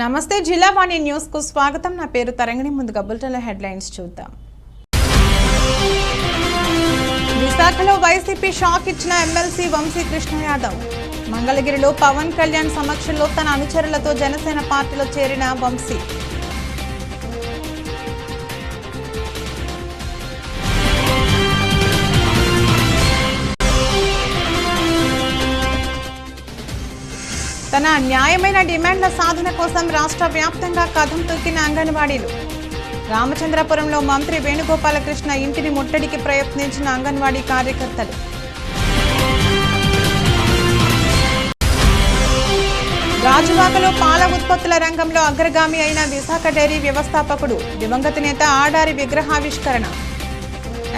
నమస్తే జిల్లావాణి న్యూస్ కు స్వాగతం. నా పేరు తరంగిణి. ముందుగా బులెటిన్ హెడ్లైన్స్ చూద్దాం. విశాఖలో వైసీపీ షాక్ ఇచ్చిన ఎమ్మెల్సీ వంశీ కృష్ణ యాదవ్. మంగళగిరిలో పవన్ కళ్యాణ్ సమక్షంలో తన అనుచరులతో జనసేన పార్టీలో చేరిన వంశీ. తన న్యాయమైన డిమాండ్ల సాధన కోసం రాష్ట్ర వ్యాప్తంగా కథం తొక్కిన అంగన్వాడీలు. రామచంద్రపురంలో మంత్రి వేణుగోపాలకృష్ణ ఇంటిని ముట్టడికి ప్రయత్నించిన అంగన్వాడీ కార్యకర్తలు. గాజువాకలో పాల ఉత్పత్తుల రంగంలో అగ్రగామి అయిన విశాఖ డైరీ వ్యవస్థాపకుడు దివంగత నేత ఆడారి విగ్రహావిష్కరణ.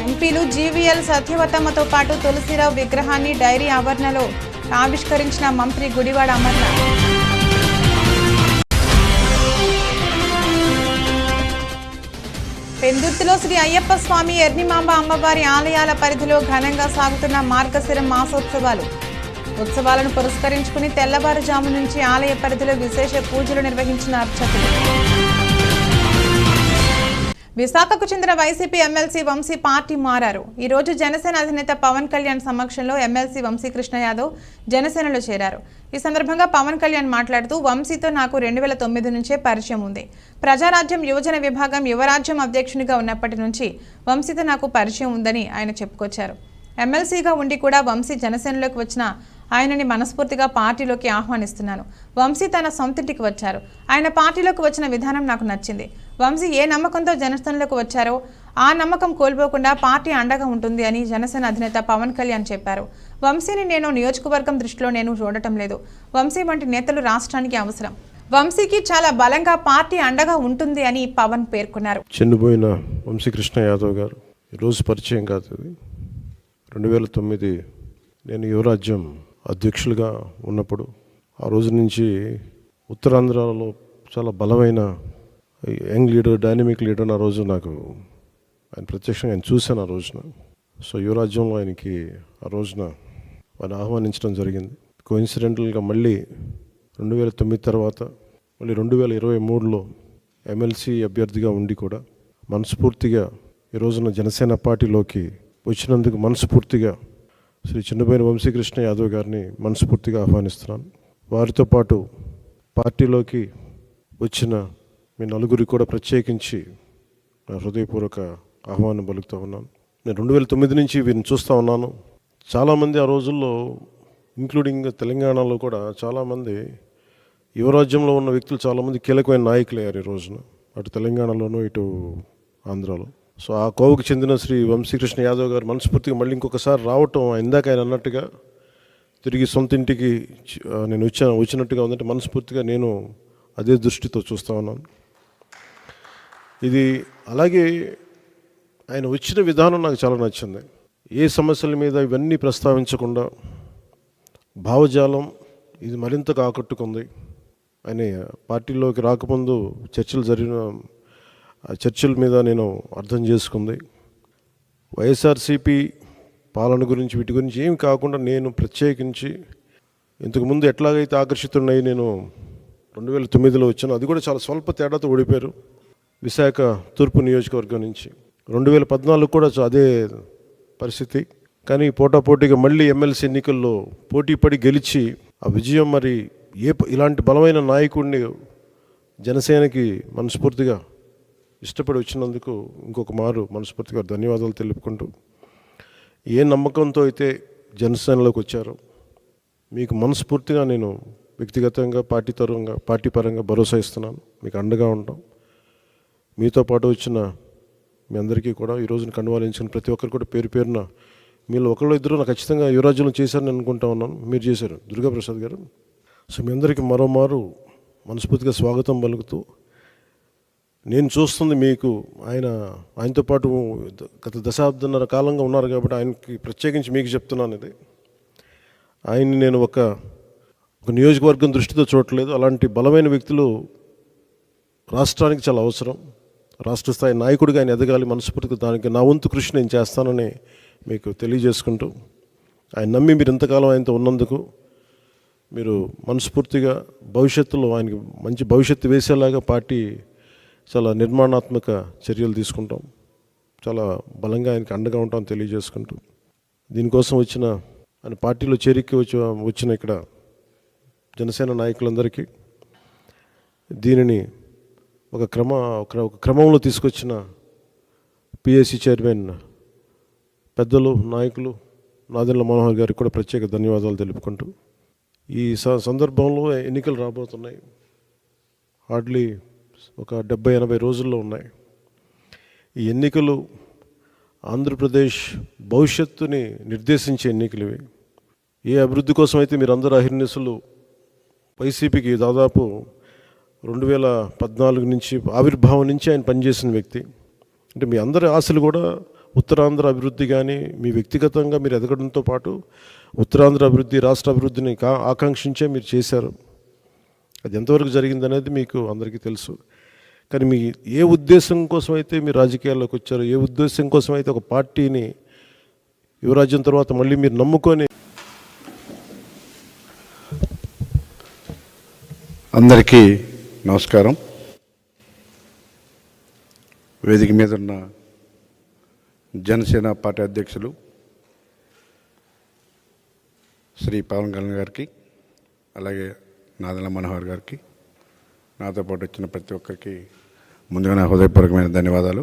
ఎంపీలు జీవీఎల్ సత్యవతమ్మతో పాటు తులసిరావు విగ్రహాన్ని డైరీ ఆవరణలో ఆవిష్కరించిన మంత్రి గుడివాడ అమర్నాథ్. పెందుర్తిలో శ్రీ అయ్యప్ప స్వామి ఎర్నిమాంబ అమ్మవారి ఆలయాల పరిధిలో ఘనంగా సాగుతున్న మార్గశిరం మాసోత్సవాలు. ఉత్సవాలను పురస్కరించుకుని తెల్లవారుజాము నుంచి ఆలయ పరిధిలో విశేష పూజలు నిర్వహించిన అర్చకులు. విశాఖకు చెందిన వైసీపీ ఎమ్మెల్సీ వంశీ పార్టీ మారారు. ఈ రోజు జనసేన అధినేత పవన్ కళ్యాణ్ సమక్షంలో ఎమ్మెల్సీ వంశీ కృష్ణ యాదవ్ జనసేనలో చేరారు. ఈ సందర్భంగా పవన్ కళ్యాణ్ మాట్లాడుతూ, వంశీతో నాకు 2009 నుంచే పరిచయం ఉంది. ప్రజారాజ్యం యువజన విభాగం యువరాజ్యం అధ్యక్షునిగా ఉన్నప్పటి నుంచి వంశీతో నాకు పరిచయం ఉందని ఆయన చెప్పుకొచ్చారు. ఎమ్మెల్సీగా ఉండి కూడా వంశీ జనసేనలోకి వచ్చిన ఆయనని మనస్ఫూర్తిగా పార్టీలోకి ఆహ్వానిస్తున్నాను. వంశీ తన సొంతింటికి వచ్చారు. ఆయన పార్టీలోకి వచ్చిన విధానం నాకు నచ్చింది. వంశీ ఏ నమ్మకంతో జనసేనలోకి వచ్చారో ఆ నమ్మకం కోల్పోకుండా పార్టీ అండగా ఉంటుంది అని జనసేన అధినేత పవన్ కళ్యాణ్ చెప్పారు. వంశీని నేను నియోజకవర్గం దృష్టిలో నేను చూడటం లేదు. వంశీ వంటి నేతలు రాష్ట్రానికి అవసరం. వంశీకి చాలా బలంగా పార్టీ అండగా ఉంటుంది అని పవన్ పేర్కొన్నారు. చెన్నుపోయిన వంశీ కృష్ణ యాదవ్ గారు ఈరోజు పరిచయం కాదు. 2009 నేను యువరాజ్యం అధ్యక్షులుగా ఉన్నప్పుడు ఆ రోజు నుంచి ఉత్తరాంధ్రలో చాలా బలమైన యంగ్ లీడర్, డైనమిక్ లీడర్. ఆ రోజు నాకు ఆయన ప్రత్యక్షంగా ఆయన చూశాను ఆ రోజున. సో యువరాజ్యంలో ఆయనకి ఆ రోజున ఆయన ఆహ్వానించడం జరిగింది. కోఇన్సిడెంటల్గా మళ్ళీ 2009 తర్వాత మళ్ళీ 2023లో ఎమ్మెల్సీ అభ్యర్థిగా ఉండి కూడా మనస్ఫూర్తిగా ఈ రోజున జనసేన పార్టీలోకి వచ్చినందుకు మనస్ఫూర్తిగా శ్రీ చిన్నబోయిన వంశీకృష్ణ యాదవ్ గారిని మనస్ఫూర్తిగా ఆహ్వానిస్తున్నాను. వారితో పాటు పార్టీలోకి వచ్చిన మీ నలుగురికి కూడా ప్రత్యేకించి నా హృదయపూర్వక ఆహ్వానం పలుకుతూ ఉన్నాను. నేను 2009 నుంచి వీరిని చూస్తూ ఉన్నాను. చాలామంది ఆ రోజుల్లో ఇంక్లూడింగ్ తెలంగాణలో కూడా చాలామంది యువరాజ్యంలో ఉన్న వ్యక్తులు చాలామంది కీలకమైన నాయకులయ్యారు ఈ రోజున, అటు తెలంగాణలోనూ ఇటు ఆంధ్రాలో. సో ఆ కోవకు చెందిన శ్రీ వంశీకృష్ణ యాదవ్ గారు మనస్ఫూర్తిగా మళ్ళీ ఇంకొకసారి రావటం, ఇందాక ఆయన అన్నట్టుగా తిరిగి సొంత ఇంటికి నేను వచ్చినట్టుగా ఉందంటే మనస్ఫూర్తిగా నేను అదే దృష్టితో చూస్తూ ఉన్నాను. ఇది అలాగే ఆయన వచ్చిన విధానం నాకు చాలా నచ్చింది. ఏ సమస్యల మీద ఇవన్నీ ప్రస్తావించకుండా భావజాలం ఇది మరింతగా ఆకట్టుకుంది. ఆయన పార్టీలోకి రాకముందు చర్చల మీద నేను అర్థం చేసుకుంది. వైఎస్ఆర్సీపీ పాలన గురించి వీటి గురించి ఏమి కాకుండా నేను ప్రత్యేకించి ఇంతకుముందు ఎట్లాగైతే ఆకర్షితున్నాయి నేను 2009లో వచ్చాను. అది కూడా చాలా స్వల్ప తేడాతో ఓడిపోయారు విశాఖ తూర్పు నియోజకవర్గం నుంచి. 2014 కూడా అదే పరిస్థితి. కానీ పోటాపోటీగా మళ్ళీ ఎమ్మెల్సీ ఎన్నికల్లో పోటీపడి గెలిచి ఆ విజయం మరి ఇలాంటి బలమైన నాయకుడిని జనసేనకి మనస్ఫూర్తిగా ఇష్టపడి వచ్చినందుకు ఇంకొక మారు మనస్ఫూర్తిగా ధన్యవాదాలు తెలుపుకుంటూ, ఏ నమ్మకంతో అయితే జనసేనలోకి వచ్చారో మీకు మనస్ఫూర్తిగా నేను వ్యక్తిగతంగా పార్టీ పరంగా భరోసా ఇస్తున్నాను. మీకు అండగా ఉంటాం. మీతో పాటు వచ్చిన మీ అందరికీ కూడా ఈ రోజున కండువాలించిన ప్రతి ఒక్కరు కూడా పేరు పేరున మీరు ఒకళ్ళు ఇద్దరు నాకు ఖచ్చితంగా యువరాజ్యంలో చేశారని అనుకుంటా ఉన్నాను. మీరు చేశారు, దుర్గాప్రసాద్ గారు. సో మీ అందరికీ మరోమారు మనస్ఫూర్తిగా స్వాగతం పలుకుతూ, నేను చూస్తుంది మీకు ఆయనతో పాటు గత దశాబ్దన్నర కాలంగా ఉన్నారు కాబట్టి ఆయనకి ప్రత్యేకించి మీకు చెప్తున్నాను. ఇది ఆయన్ని నేను ఒక నియోజకవర్గం దృష్టితో చూడట్లేదు. అలాంటి బలమైన వ్యక్తులు రాష్ట్రానికి చాలా అవసరం. రాష్ట్ర స్థాయి నాయకుడిగా ఆయన ఎదగాలి. మనస్ఫూర్తిగా దానికి నా వంతు కృషి నేను చేస్తానని మీకు తెలియజేసుకుంటూ, ఆయన నమ్మి మీరు ఇంతకాలం ఆయనతో ఉన్నందుకు మీరు మనస్ఫూర్తిగా భవిష్యత్తులో ఆయనకి మంచి భవిష్యత్తు వేసేలాగా పార్టీ చాలా నిర్మాణాత్మక చర్యలు తీసుకుంటాం, చాలా బలంగా ఆయనకి అండగా ఉంటామని తెలియజేసుకుంటూ, దీనికోసం ఆయన పార్టీలో చేరిక వచ్చిన ఇక్కడ జనసేన నాయకులందరికీ, దీనిని ఒక క్రమంలో తీసుకొచ్చిన పిఎస్సి చైర్మన్ పెద్దలు నాయకులు నాదెండ్ల మనోహర్ గారికి కూడా ప్రత్యేక ధన్యవాదాలు తెలుపుకుంటూ, ఈ సందర్భంలో ఎన్నికలు రాబోతున్నాయి. హార్డ్లీ ఒక 70-80 రోజుల్లో ఉన్నాయి. ఈ ఎన్నికలు ఆంధ్రప్రదేశ్ భవిష్యత్తుని నిర్దేశించే ఎన్నికలు ఇవి. ఏ అభివృద్ధి కోసం అయితే మీరందరూ అహిర్నిశలు వైసీపీకి దాదాపు 2014 నుంచి ఆవిర్భావం నుంచి ఆయన పనిచేసిన వ్యక్తి. అంటే మీ అందరి ఆశలు కూడా ఉత్తరాంధ్ర అభివృద్ధి కానీ మీ వ్యక్తిగతంగా మీరు ఎదగడంతో పాటు ఉత్తరాంధ్ర అభివృద్ధి, రాష్ట్ర అభివృద్ధిని ఆకాంక్షించే మీరు చేశారు. అది ఎంతవరకు జరిగిందనేది మీకు అందరికీ తెలుసు. కానీ మీ ఏ ఉద్దేశం కోసం అయితే మీరు రాజకీయాల్లోకి వచ్చారో, ఏ ఉద్దేశం కోసం అయితే ఒక పార్టీని యువరాజ్యం తర్వాత మళ్ళీ మీరు నమ్ముకొని. అందరికీ నమస్కారం. వేదిక మీద ఉన్న జనసేన పార్టీ అధ్యక్షులు శ్రీ పవన్ కళ్యాణ్ గారికి, అలాగే నాదెండ్ల మనోహర్ గారికి, నాతో పాటు వచ్చిన ప్రతి ఒక్కరికి ముందుగా నా హృదయపూర్వకమైన ధన్యవాదాలు.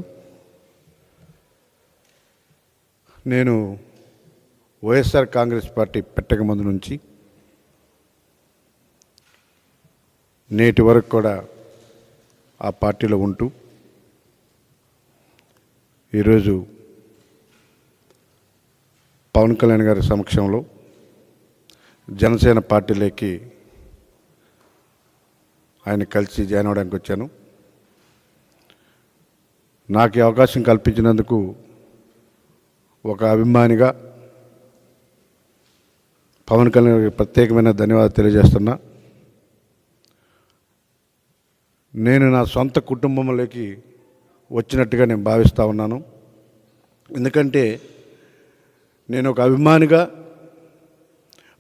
నేను వైఎస్ఆర్ కాంగ్రెస్ పార్టీ పెట్టక ముందు నుంచి నేటి వరకు కూడా ఆ పార్టీలో ఉంటూ ఈరోజు పవన్ కళ్యాణ్ గారి సమక్షంలో జనసేన పార్టీలోకి ఆయన కలిసి జాయిన్ అవ్వడానికి వచ్చాను. నాకు ఈ అవకాశం కల్పించినందుకు ఒక అభిమానిగా పవన్ కళ్యాణ్ గారికి ప్రత్యేకమైన ధన్యవాదాలు తెలియజేస్తున్నా. నేను నా సొంత కుటుంబంలోకి వచ్చినట్టుగా నేను భావిస్తూ ఉన్నాను. ఎందుకంటే నేను ఒక అభిమానిగా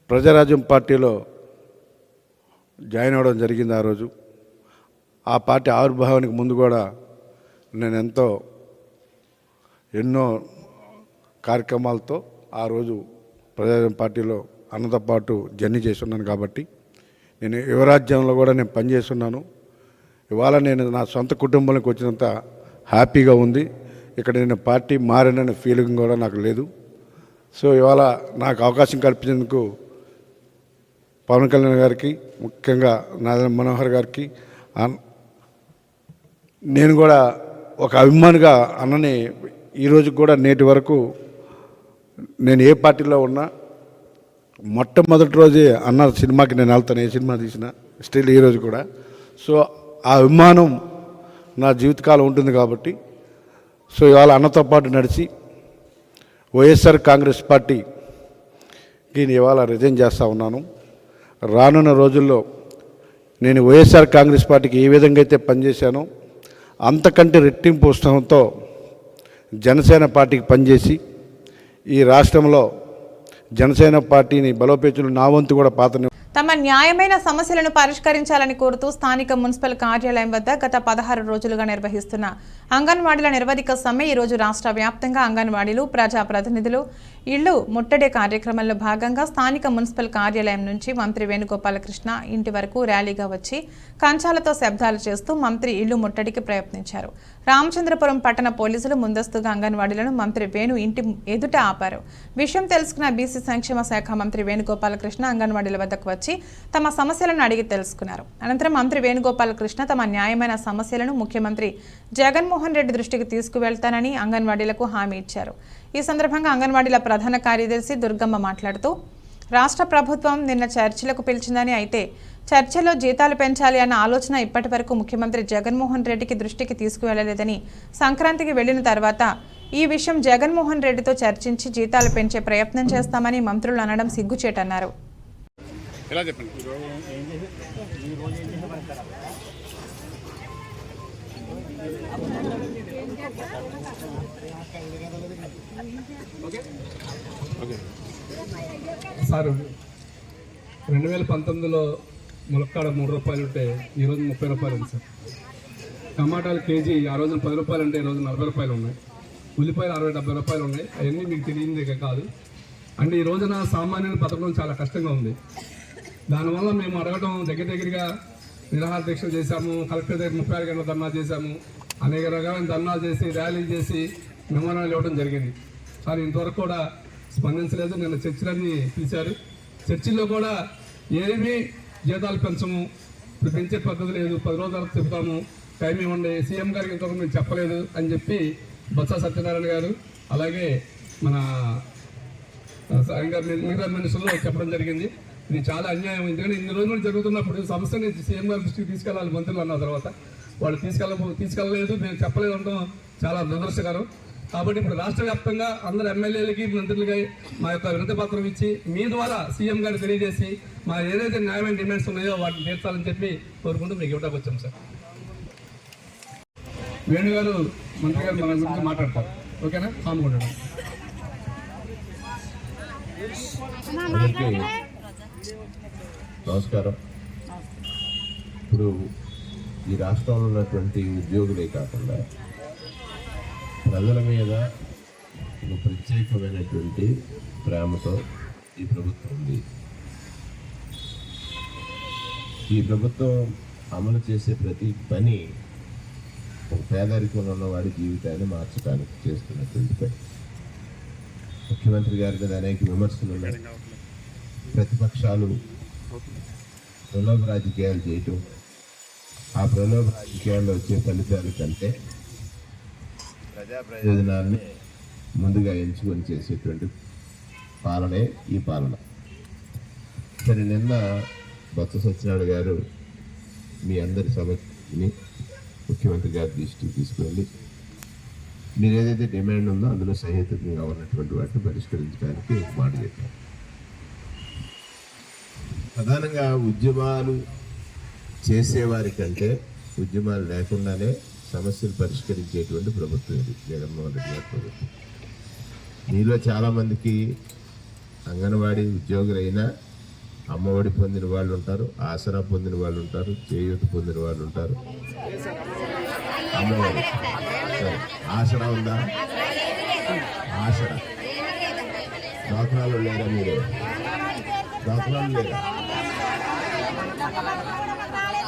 ప్రజారాజ్యం పార్టీలో జాయిన్ అవ్వడం జరిగింది. ఆ రోజు ఆ పార్టీ ఆవిర్భావానికి ముందు కూడా నేను ఎన్నో కార్యక్రమాలతో ఆ రోజు ప్రజారాజ్యం పార్టీలో అన్నతో పాటు జర్నీ చేస్తున్నాను. కాబట్టి నేను యువరాజ్యంలో కూడా నేను పనిచేస్తున్నాను. ఇవాళ నేను నా సొంత కుటుంబంలోకి వచ్చినంత హ్యాపీగా ఉంది. ఇక్కడ నేను పార్టీ మారిననే ఫీలింగ్ కూడా నాకు లేదు. సో ఇవాళ నాకు అవకాశం కల్పించేందుకు పవన్ కళ్యాణ్ గారికి, ముఖ్యంగా నాదెండ్ల మనోహర్ గారికి, నేను కూడా ఒక అభిమానిగా అన్నని ఈరోజు కూడా నేటి వరకు నేను ఏ పార్టీలో ఉన్నా మొట్టమొదటి రోజే అన్న సినిమాకి నేను వెళ్తాను, ఏ సినిమా తీసినా స్టిల్ ఈరోజు కూడా. సో ఆ అభిమానం నా జీవితకాలం ఉంటుంది. కాబట్టి సో ఇవాళ అన్నతో పాటు నడిచి వైఎస్ఆర్ కాంగ్రెస్ పార్టీకి ఇవాళ రిజైన్ చేస్తూ ఉన్నాను. రానున్న రోజుల్లో నేను వైఎస్ఆర్ కాంగ్రెస్ పార్టీకి ఏ విధంగా అయితే పనిచేశానో అంతకంటే రెట్టింపు ఉత్సాహంతో జనసేన పార్టీకి పనిచేసి ఈ రాష్ట్రంలో జనసేన పార్టీని బలోపేతం నా వంతు కూడా పాత్ర. తమ న్యాయమైన సమస్యలను పరిష్కరించాలని కోరుతూ స్థానిక మున్సిపల్ కార్యాలయం వద్ద గత 16 రోజులుగా నిర్వహిస్తున్న అంగన్వాడీల నిరవధిక సమ్మె ఈ రోజు రాష్ట్ర వ్యాప్తంగా అంగన్వాడీలు, ప్రజాప్రతినిధులు ఇళ్లు ముట్టడి కార్యక్రమంలో భాగంగా స్థానిక మున్సిపల్ కార్యాలయం నుంచి మంత్రి వేణుగోపాలకృష్ణ ఇంటి వరకు ర్యాలీగా వచ్చి కంచాలతో శబ్దాలు చేస్తూ మంత్రి ఇళ్లు ముట్టడికి ప్రయత్నించారు. రామచంద్రపురం పట్టణ పోలీసులు ముందస్తుగా అంగన్వాడీలను మంత్రి వేణు ఇంటి ఎదుట ఆపారు. విషయం తెలుసుకున్న బీసీ సంక్షేమ శాఖ మంత్రి వేణుగోపాలకృష్ణ అంగన్వాడీల వద్దకు వచ్చి తమ సమస్యలను అడిగి తెలుసుకున్నారు. అనంతరం మంత్రి వేణుగోపాలకృష్ణ తమ న్యాయమైన సమస్యలను ముఖ్యమంత్రి జగన్మోహన్ రెడ్డి దృష్టికి తీసుకువెళ్తానని అంగన్వాడీలకు హామీ ఇచ్చారు. ఈ సందర్భంగా అంగన్వాడీల ప్రధాన కార్యదర్శి దుర్గమ్మ మాట్లాడుతూ, రాష్ట్ర ప్రభుత్వం నిన్న చర్చలకు పిలిచిందని, అయితే చర్చలో జీతాలు పెంచాలి అన్న ఆలోచన ఇప్పటి వరకు ముఖ్యమంత్రి జగన్మోహన్ రెడ్డికి దృష్టికి తీసుకువెళ్లలేదని, సంక్రాంతికి వెళ్లిన తర్వాత ఈ విషయం జగన్మోహన్ రెడ్డితో చర్చించి జీతాలు పెంచే ప్రయత్నం చేస్తామని మంత్రులు అనడం సిగ్గుచేటన్నారు. 2019లో ములక్కాడ 3 రూపాయలు ఉంటే ఈరోజు 30 రూపాయలు ఉంది సార్. టమాటాలు కేజీ ఆ రోజున 10 రూపాయలు అంటే ఈ రోజు 40 రూపాయలు ఉన్నాయి. ఉల్లిపాయలు 60-70 రూపాయలు ఉన్నాయి. అవన్నీ మీకు తెలియదే కాదు. అంటే ఈ రోజున సామాన్యుని బతకడం చాలా కష్టంగా ఉంది. దానివల్ల మేము అడగడం దగ్గరగా నిరాహార దీక్షలు చేశాము. కలెక్టర్ దగ్గర 36 గంటల ధర్నా చేశాము. అనేక రకాలైన ధర్నాలు చేసి ర్యాలీలు చేసి మెమోరాలు ఇవ్వడం జరిగింది. కానీ ఇంతవరకు కూడా స్పందించలేదు. నిన్న చర్చలన్నీ పిలిచారు. చర్చిల్లో కూడా ఏమీ జీతాలు పెంచము, ఇప్పుడు పెంచే పద్ధతి లేదు, 10 రోజుల తర్వాత చెప్తాము, టైం ఇవ్వండి, సీఎం గారికి ఇంతవరకు మేము చెప్పలేదు అని చెప్పి బొత్స సత్యనారాయణ గారు అలాగే మన మిగతా మినిస్టర్లు చెప్పడం జరిగింది. ఇది చాలా అన్యాయం. ఎందుకంటే ఇన్ని రోజులు జరుగుతున్నప్పుడు సమస్యని సీఎం గారి దృష్టికి తీసుకెళ్ళాలి మంత్రులు అన్న తర్వాత వాళ్ళు తీసుకెళ్ళలేదు, మేము చెప్పలేదు అనడం చాలా దురదృష్టకరం. కాబట్టి ఇప్పుడు రాష్ట్ర వ్యాప్తంగా అందరు ఎమ్మెల్యేలకి మంత్రులకి మా యొక్క వినతి పత్రం ఇచ్చి మీ ద్వారా సీఎం గారికి తెలియజేసి మా ఏదైతే న్యాయమైన డిమాండ్స్ ఉన్నాయో వాటిని తీర్చాలని చెప్పి కోరుకుంటూ మీకు ఇవ్వడానికి వచ్చాం సార్. వేణు గారు మంత్రి గారు మన గురించి మాట్లాడతారు. ఓకేనా? కానుకుంటాడు. నమస్కారం. ఇప్పుడు ఈ రాష్ట్రంలో ఉన్నటువంటి ఉద్యోగులే కాకుండా ప్రజల మీద ఒక ప్రత్యేకమైనటువంటి ప్రేమతో ఈ ప్రభుత్వం ఉంది. ఈ ప్రభుత్వం అమలు చేసే ప్రతి పని ఒక పేదరికంలో ఉన్న వాడి జీవితాన్ని మార్చడానికి చేస్తున్నటువంటి పని. ముఖ్యమంత్రి గారి మీద అనేక విమర్శలు ఉన్నాయి. ప్రతిపక్షాలు ప్రలోభ రాజకీయాలు చేయటం, ఆ ప్రలోభ రాజకీయాల్లో వచ్చే ఫలితాల కంటే ప్రజా ప్రయోజనాన్ని ముందుగా ఎంచుకొని చేసేటువంటి పాలనే ఈ పాలన. సరే, నిన్న బొత్స సత్యనారాయణ గారు మీ అందరి సమస్యని ముఖ్యమంత్రి గారి దృష్టికి తీసుకువెళ్ళి మీరు ఏదైతే డిమాండ్ ఉందో అందులో సహేతుకంగా ఉన్నటువంటి వాటిని పరిష్కరించడానికి ఒక మాట చెప్పారు. ప్రధానంగా ఉద్యమాలు చేసేవారి కంటే ఉద్యమాలు లేకుండానే సమస్యలు పరిష్కరించేటువంటి ప్రభుత్వం ఇది జగన్మోహన్ రెడ్డి గారి ప్రభుత్వం. మీలో చాలామందికి అంగన్వాడీ ఉద్యోగులైనా అమ్మఒడి పొందిన వాళ్ళు ఉంటారు, ఆసరా పొందిన వాళ్ళు ఉంటారు, చేయూత పొందిన వాళ్ళు ఉంటారు. అమ్మఒడి ఆసరా ఉందా? ఆసరా డాక్టర్లు లేరా? మీరు డాక్టర్లు లేరా?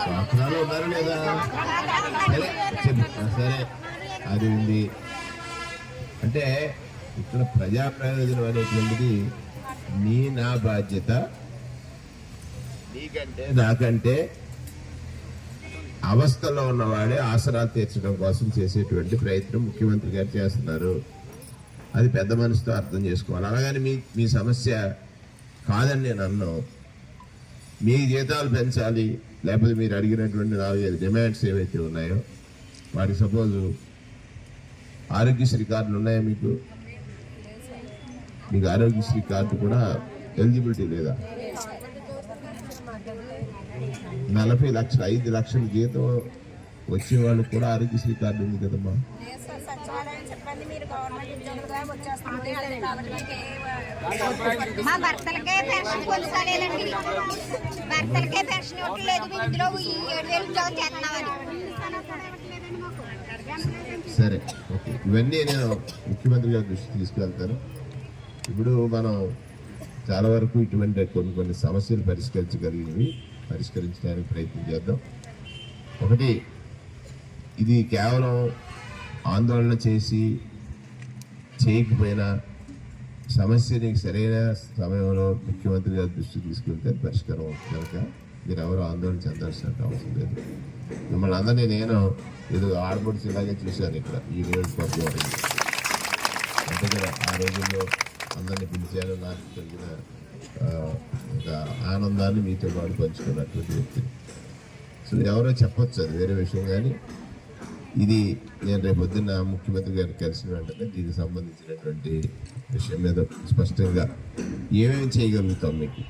డాక్టర్లు ఉన్నారు లేదా? సరే సరే, అది ఉంది. అంటే ఇక్కడ ప్రజా ప్రయోజనం అనేటువంటిది నా బాధ్యత, నీకంటే నాకంటే అవస్థలో ఉన్నవాడే ఆసరాలు తీర్చడం కోసం చేసేటువంటి ప్రయత్నం ముఖ్యమంత్రి గారు చేస్తున్నారు. అది పెద్ద మనసుతో అర్థం చేసుకోవాలి. అలాగని మీ సమస్య కాదని నేను అన్నాను. మీ జీతాలు పెంచాలి, లేకపోతే మీరు అడిగినటువంటి 4-5 డిమాండ్స్ ఏవైతే ఉన్నాయో వాటికి సపోజ్ ఆరోగ్యశ్రీ కార్డులు ఉన్నాయా? మీకు ఆరోగ్యశ్రీ కార్డు కూడా ఎలిజిబిలిటీ లేదా? 40 లక్షలు 5 లక్షల జీతం వచ్చే వాళ్ళకి కూడా ఆరోగ్యశ్రీ కార్డు ఉంది కదమ్మా. మా భర్తలకే పెన్షన్ కొలుసాలేదండి, భర్తలకే పెన్షన్ ఇవ్వట్లేదు, ఇందులో 7,000 ఉద్యోగం చేస్తున్నామని. సరే, ఓకే, ఇవన్నీ నేను ముఖ్యమంత్రి గారి దృష్టికి తీసుకెళ్తాను. ఇప్పుడు మనం చాలా వరకు ఇటువంటి కొన్ని సమస్యలు పరిష్కరించడానికి ప్రయత్నం చేద్దాం. ఒకటి, ఇది కేవలం ఆందోళన చేయకపోయినా సమస్యని సరైన సమయంలో ముఖ్యమంత్రి గారి దృష్టికి తీసుకెళ్తే పరిష్కారం అవుతుంది కనుక మీరు ఎవరు ఆందోళన చెందాల్సిన అవసరం లేదు. మిమ్మల్ని అందరినీ నేను ఏదో ఆడపడిచి ఇలాగే చూశాను ఇక్కడ ఈ నియోజకవర్గం. అంతేగా ఆ రోజుల్లో అందరినీ పిలిచాను. నాకు కలిగిన ఒక ఆనందాన్ని మీతో పాటు పంచుకున్నటువంటి వ్యక్తి. సో ఎవరో చెప్పొచ్చు, అది వేరే విషయం. కానీ ఇది నేను రేపు పొద్దున్న ముఖ్యమంత్రి గారిని కలిసిన వెంటనే దీనికి సంబంధించినటువంటి విషయం మీద స్పష్టంగా ఏమేమి చేయగలుగుతాం, మీకు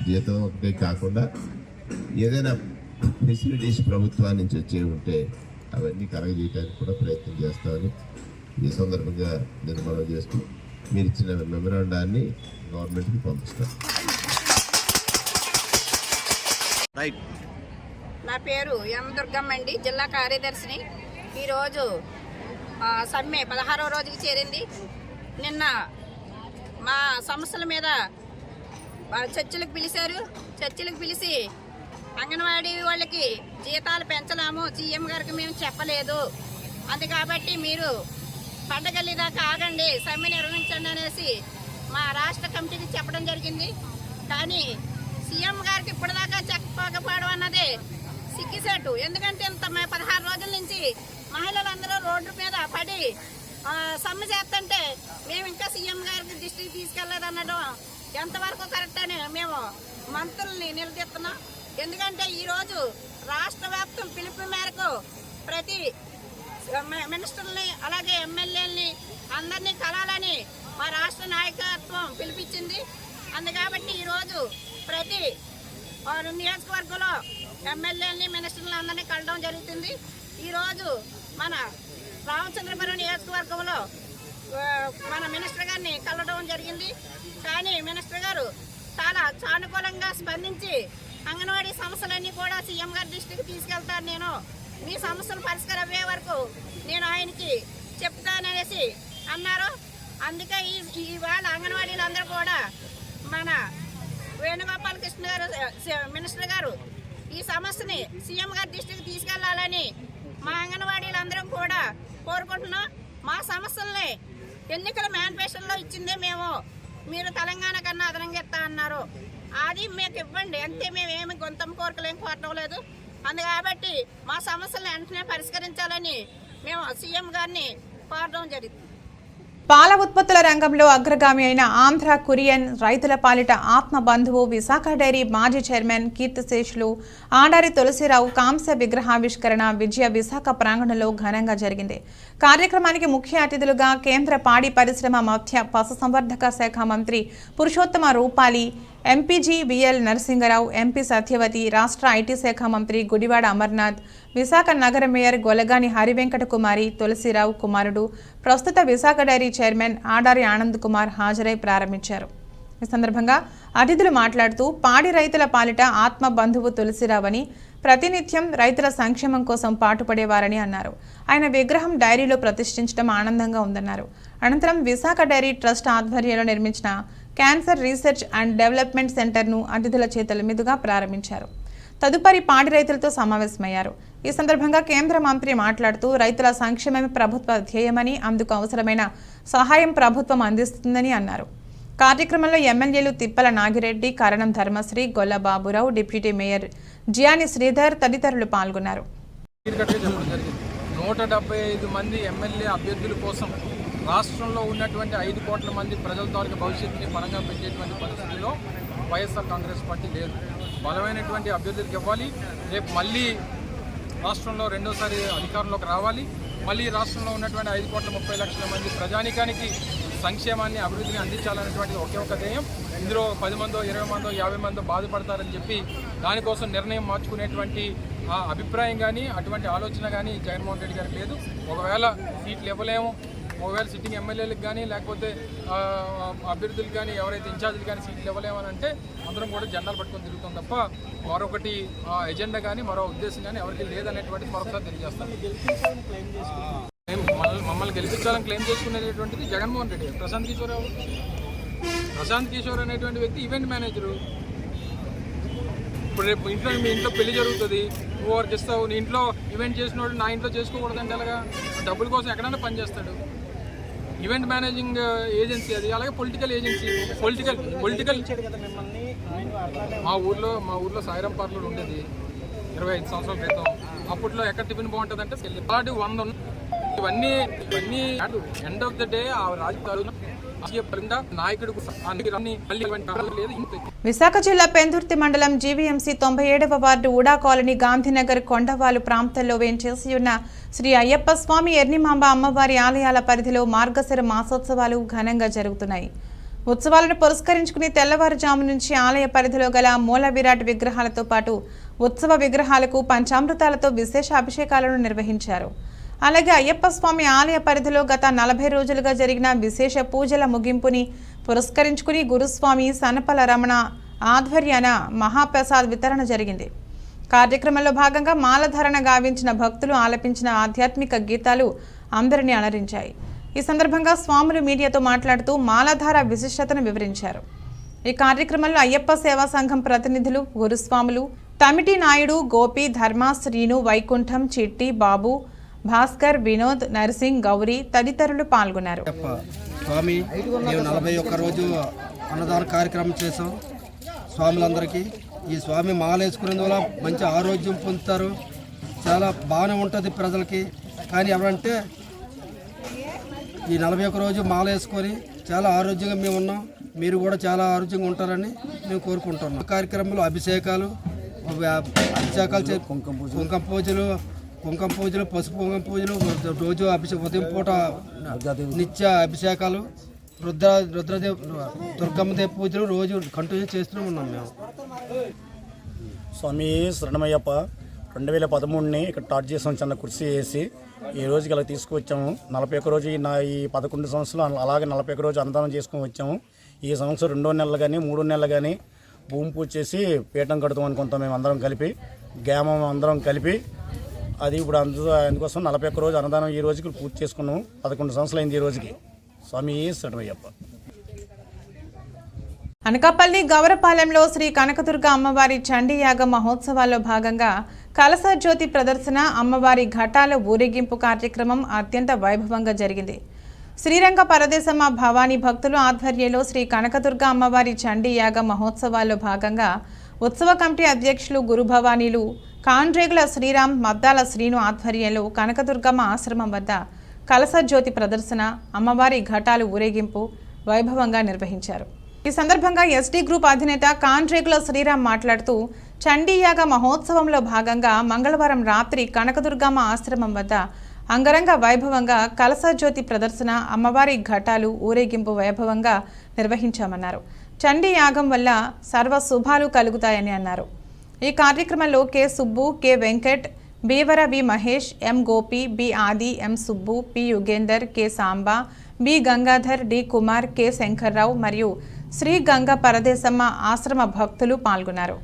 జీతం ఒకటే కాకుండా ఏదైనా ఫెసిలిటీస్ ప్రభుత్వాన్ని నుంచి వచ్చే ఉంటే అవన్నీ కలగజేయడానికి కూడా ప్రయత్నం చేస్తామని ఈ సందర్భంగా నేను మనవి చేస్తూ మీరు ఇచ్చిన మెమరాండాన్ని గవర్నమెంట్కి పంపిస్తాను. రైట్. నా పేరు ఎం దుర్గమ్మ అండి, జిల్లా కార్యదర్శిని. ఈరోజు సమ్మె 16వ రోజుకి చేరింది. నిన్న మా సమస్యల మీద చర్చలకు పిలిచారు. చర్చలకు పిలిచి అంగన్వాడీ వాళ్ళకి జీతాలు పెంచలేము, సీఎం గారికి మేము చెప్పలేదు, అది కాబట్టి మీరు పండగల్లిదాకా ఆగండి, సమ్మె నిర్వహించండి అనేసి మా రాష్ట్ర కమిటీకి చెప్పడం జరిగింది. కానీ సీఎం గారికి ఇప్పటిదాకా చెప్పకపోవడం అన్నది సిగ్గుసేటు. ఎందుకంటే ఇంత 16 రోజుల నుంచి మహిళలందరూ రోడ్డు మీద పడి సమ్మె చేస్తుంటే మేము ఇంకా సీఎం గారికి దృష్టికి తీసుకెళ్లేదనడం ఎంతవరకు కరెక్ట్ అని మేము మంత్రుల్ని నిలదీస్తున్నాం. ఎందుకంటే ఈరోజు రాష్ట్ర వ్యాప్తం పిలుపు మేరకు ప్రతి మినిస్టర్ని అలాగే ఎమ్మెల్యేలని అందరినీ కలాలని మా రాష్ట్ర నాయకత్వం పిలిపించింది. అందుకాబట్టి ఈరోజు ప్రతి నియోజకవర్గంలో ఎమ్మెల్యేలని మినిస్టర్లు అందరినీ కలవడం జరుగుతుంది. ఈరోజు మన రామచంద్రపురం నియోజకవర్గంలో మన మినిస్టర్ గారిని కలవడం జరిగింది. కానీ మినిస్టర్ గారు చాలా సానుకూలంగా స్పందించి అంగన్వాడీ సమస్యలన్నీ కూడా సీఎం గారి దృష్టికి తీసుకెళ్తాను, నేను మీ సమస్యలు పరిష్కారం అయ్యే వరకు నేను ఆయనకి చెప్తాననేసి అన్నారు. అందుకే ఇవాళ అంగన్వాడీలు అందరూ కూడా మన వేణుగోపాలకృష్ణ గారు మినిస్టర్ గారు ఈ సమస్యని సీఎం గారి దృష్టికి తీసుకెళ్లాలని మా అంగన్వాడీలందరం కూడా కోరుకుంటున్నాం. మా సమస్యల్ని ఎన్నికల మేనిఫెస్టోలో ఇచ్చిందే మేము, మీరు తెలంగాణ కన్నా అదనంగా ఇస్తా అన్నారు, అది మీకు ఇవ్వండి అంతే, మేమేమి గొంతం కోరికలేం కోరటం లేదు. కాబట్టి మా సమస్యలను వెంటనే పరిష్కరించాలని మేము సీఎం గారిని కోరడం జరిగింది. పాల ఉత్పత్తుల రంగంలో అగ్రగామి అయిన ఆంధ్ర కురియన్ రైతుల పాలిట ఆత్మ బంధువు విశాఖ డైరీ మాజీ చైర్మన్ కీర్తిశేషులు ఆడారి తులసిరావు కాంస్య విగ్రహావిష్కరణ విజయ విశాఖ ప్రాంగణంలో ఘనంగా జరిగింది. కార్యక్రమానికి ముఖ్య అతిథులుగా కేంద్ర పాడి పరిశ్రమ మత్స్య పశుసంవర్ధక శాఖ మంత్రి పురుషోత్తమ రూపాలి, ఎంపీజీ విఎల్ నరసింగరావు, ఎంపీ సత్యవతి, రాష్ట్ర ఐటీ శాఖ మంత్రి గుడివాడ అమర్నాథ్, విశాఖ నగర మేయర్ గొలగాని హరివెంకట కుమారి, తులసిరావు కుమారుడు, ప్రస్తుత విశాఖ డైరీ చైర్మన్ ఆడారి ఆనంద్ కుమార్ హాజరై ప్రారంభించారు. ఈ సందర్భంగా అతిథులు మాట్లాడుతూ పాడి రైతుల పాలిట ఆత్మ బంధువు తులసిరావని, ప్రతినిత్యం రైతుల సంక్షేమం కోసం పాటుపడేవారని అన్నారు. ఆయన విగ్రహం డైరీలో ప్రతిష్ఠించడం ఆనందంగా ఉందన్నారు. అనంతరం విశాఖ డైరీ ట్రస్ట్ ఆధ్వర్యంలో నిర్మించిన క్యాన్సర్ రీసెర్చ్ అండ్ డెవలప్మెంట్ సెంటర్ను అతిథుల చేతుల మీదుగా ప్రారంభించారు. తదుపరి పాడి రైతులతో సమావేశమయ్యారు. ఈ సందర్భంగా కేంద్ర మంత్రి మాట్లాడుతూ రైతుల సంక్షేమమే ప్రభుత్వ ధ్యేయమని, అందుకు అవసరమైన సహాయం ప్రభుత్వం అందిస్తుందని అన్నారు. కార్యక్రమంలో ఎమ్మెల్యేలు తిప్పల నాగిరెడ్డి, కరణం ధర్మశ్రీ, గొల్ల బాబురావు, డిప్యూటీ మేయర్ జియాని శ్రీధర్ తదితరులు పాల్గొన్నారు. 175 మంది ఎమ్మెల్యే అభ్యర్థుల కోసం రాష్ట్రంలో ఉన్నటువంటి 5 కోట్ల మంది ప్రజల తాలూకు భవిష్యత్తుని పరంగా పెట్టేటువంటి పరిస్థితిలో వైఎస్ఆర్ కాంగ్రెస్ పార్టీ లేదు. బలమైనటువంటి అభ్యర్థులకు ఇవ్వాలి. రేపు మళ్ళీ రాష్ట్రంలో రెండోసారి అధికారంలోకి రావాలి. మళ్ళీ రాష్ట్రంలో ఉన్నటువంటి 5,30,00,000 మంది ప్రజానికానికి సంక్షేమాన్ని, అభివృద్ధిని అందించాలనేటువంటి ఒకే ఒక ధ్యేయం. ఇందులో 10 మందో 20 మందో 50 మందో బాధపడతారని చెప్పి దానికోసం నిర్ణయం మార్చుకునేటువంటి అభిప్రాయం కానీ అటువంటి ఆలోచన కానీ జగన్మోహన్ రెడ్డి గారికి లేదు. ఒకవేళ సీట్లు ఇవ్వలేము, ఒకవేళ సిట్టింగ్ ఎమ్మెల్యేలకు కానీ లేకపోతే అభ్యర్థులకు కానీ ఎవరైతే ఇన్ఛార్జీలు కానీ సీట్లు ఇవ్వలేమని అంటే అందరం కూడా జెండాలు పట్టుకొని తిరుగుతాం తప్ప మరొకటి ఎజెండా కానీ మరో ఉద్దేశం కానీ ఎవరికి లేదనేటువంటిది మరొకసారి తెలియజేస్తాం. మమ్మల్ని గెలిపించాలని క్లెయిమ్ చేసుకునేటువంటిది జగన్మోహన్ రెడ్డి. ప్రశాంత్ కిషోర్ అనేటువంటి వ్యక్తి ఈవెంట్ మేనేజరు. ఇప్పుడు రేపు ఇంట్లో మీ ఇంట్లో పెళ్లి జరుగుతుంది, నువ్వు ఎవరికి ఇస్తావు? నీ ఇంట్లో ఈవెంట్ చేసినోడు నా ఇంట్లో చేసుకోకూడదంటే అలాగా డబ్బుల కోసం ఎక్కడైనా పనిచేస్తాడు. ఈవెంట్ మేనేజింగ్ ఏజెన్సీ అది. అలాగే పొలిటికల్ ఏజెన్సీ, పొలిటికల్ మా ఊర్లో సాయిరాం పార్లర్ ఉండేది 25 సంవత్సరాల క్రితం. అప్పట్లో ఎక్కడ టిఫిన్ బాగుంటుంది అంటే అలాంటి 100 ఇవన్నీ ఎండ్ ఆఫ్ ద డే ఆ రాజకీయాలు విశాఖ జిల్లా పెందుర్తి మండలం జీవీఎంసీ 97వ వార్డు ఉడా కాలనీ గాంధీనగర్ కొండవాలు ప్రాంతంలో వేంచేసి ఉన్న శ్రీ అయ్యప్ప స్వామి ఎర్నిమాంబ అమ్మవారి ఆలయాల పరిధిలో మార్గశిర మాసోత్సవాలు ఘనంగా జరుగుతున్నాయి. ఉత్సవాలను పురస్కరించుకుని తెల్లవారుజాము నుంచి ఆలయ పరిధిలో గల మూల విరాట్ విగ్రహాలతో పాటు ఉత్సవ విగ్రహాలకు పంచామృతాలతో విశేష అభిషేకాలను నిర్వహించారు. అలాగే అయ్యప్ప స్వామి ఆలయ పరిధిలో గత 40 రోజులుగా జరిగిన విశేష పూజల ముగింపుని పురస్కరించుకుని గురుస్వామి సనపల రమణ ఆధ్వర్యాన మహాప్రసాద్ వితరణ జరిగింది. కార్యక్రమంలో భాగంగా మాలధారణ గావించిన భక్తులు ఆలపించిన ఆధ్యాత్మిక గీతాలు అందరినీ అలరించాయి. ఈ సందర్భంగా స్వాములు మీడియాతో మాట్లాడుతూ మాలధార విశిష్టతను వివరించారు. ఈ కార్యక్రమంలో అయ్యప్ప సేవా సంఘం ప్రతినిధులు, గురుస్వాములు, తమిటి నాయుడు, గోపి, ధర్మ, శ్రీను, వైకుంఠం, చిట్టి, బాబు, భాస్కర్, వినోద్, నర్సింగ్, గౌరీ తదితరులు పాల్గొన్నారు. స్వామి మేము 41 రోజు అన్నదాన కార్యక్రమం చేసాం. స్వాములందరికీ ఈ స్వామి మాల వేసుకునేందువల్ల మంచి ఆరోగ్యం పొందుతారు. చాలా బాగానే ఉంటుంది ప్రజలకి. కానీ ఎవరంటే ఈ 41 రోజు మాల వేసుకొని చాలా ఆరోగ్యంగా మేము ఉన్నాం. మీరు కూడా చాలా ఆరోగ్యంగా ఉంటారని మేము కోరుకుంటున్నాం. కార్యక్రమంలో అభిషేకాలు కుంకుమ పూజలు, పసుపు కుంకుమ పూజలు, రోజు ఉదయం పూట నిత్య అభిషేకాలు, దుర్గమ్మదేవి పూజలు రోజు కంటిన్యూ చేస్తూనే ఉన్నాం మేము. స్వామి శరణమయ్యప్ప 2013 ఇక్కడ స్టార్ట్ చేసాం. చిన్న కుర్చీ వేసి ఈ రోజుకి అలా తీసుకువచ్చాము. 41 రోజు ఈ 11 సంవత్సరాలు అలాగే 41 రోజు అన్నదానం చేసుకొని వచ్చాము. ఈ సంవత్సరం 2 నెలలు కానీ 3 నెలలు కానీ భూమి పూజ చేసి పీఠం కడుతాం అనుకుంటాం. మేము అందరం కలిపి గ్రామం అందరం కలిపి అది ఇప్పుడు అందుకోసం 41 రోజు అన్నదానం ఈ రోజుకి పూర్తి చేసుకున్నాము. 11 సంవత్సరాలు అయింది ఈ రోజుకి. స్వామి శరణమయ్యప్ప. అనకాపల్లి గౌరపాలెంలో శ్రీ కనకదుర్గ అమ్మవారి చండీయాగ మహోత్సవాల్లో భాగంగా కలశ జ్యోతి ప్రదర్శన, అమ్మవారి ఘటాల ఊరేగింపు కార్యక్రమం అత్యంత వైభవంగా జరిగింది. శ్రీరంగ పరదేశమ్మ భవానీ భక్తుల ఆధ్వర్యంలో శ్రీ కనకదుర్గ అమ్మవారి చండీయాగ మహోత్సవాల్లో భాగంగా ఉత్సవ కమిటీ అధ్యక్షులు గురుభవానీలు కాండ్రేగుల శ్రీరామ్, మద్దాల శ్రీను ఆధ్వర్యంలో కనకదుర్గమ్మ ఆశ్రమం వద్ద కలశ జ్యోతి ప్రదర్శన, అమ్మవారి ఘటాలు ఊరేగింపు వైభవంగా నిర్వహించారు. ఈ సందర్భంగా ఎస్టీ గ్రూప్ అధినేత కాండ్రేగుల శ్రీరామ్ మాట్లాడుతూ చండీయాగ మహోత్సవంలో భాగంగా మంగళవారం రాత్రి కనకదుర్గమ్మ ఆశ్రమం వద్ద అంగరంగ వైభవంగా కలశ జ్యోతి ప్రదర్శన, అమ్మవారి ఘటాలు ఊరేగింపు వైభవంగా నిర్వహించామన్నారు. చండీ యాగం వల్ల సర్వ శుభాలు కలుగుతాయని అన్నారు. ఈ కార్యక్రమంలో కె సుబ్బు, కె వెంకట్, బీవర వి మహేష్, ఎం గోపి, బి ఆది, ఎం Subbu, P Yugender, K Samba, B Gangadhar, D Kumar, K Shankarrao మరియు శ్రీ గంగ పరదేశమ్మ ఆశ్రమ భక్తులు పాల్గొన్నారు.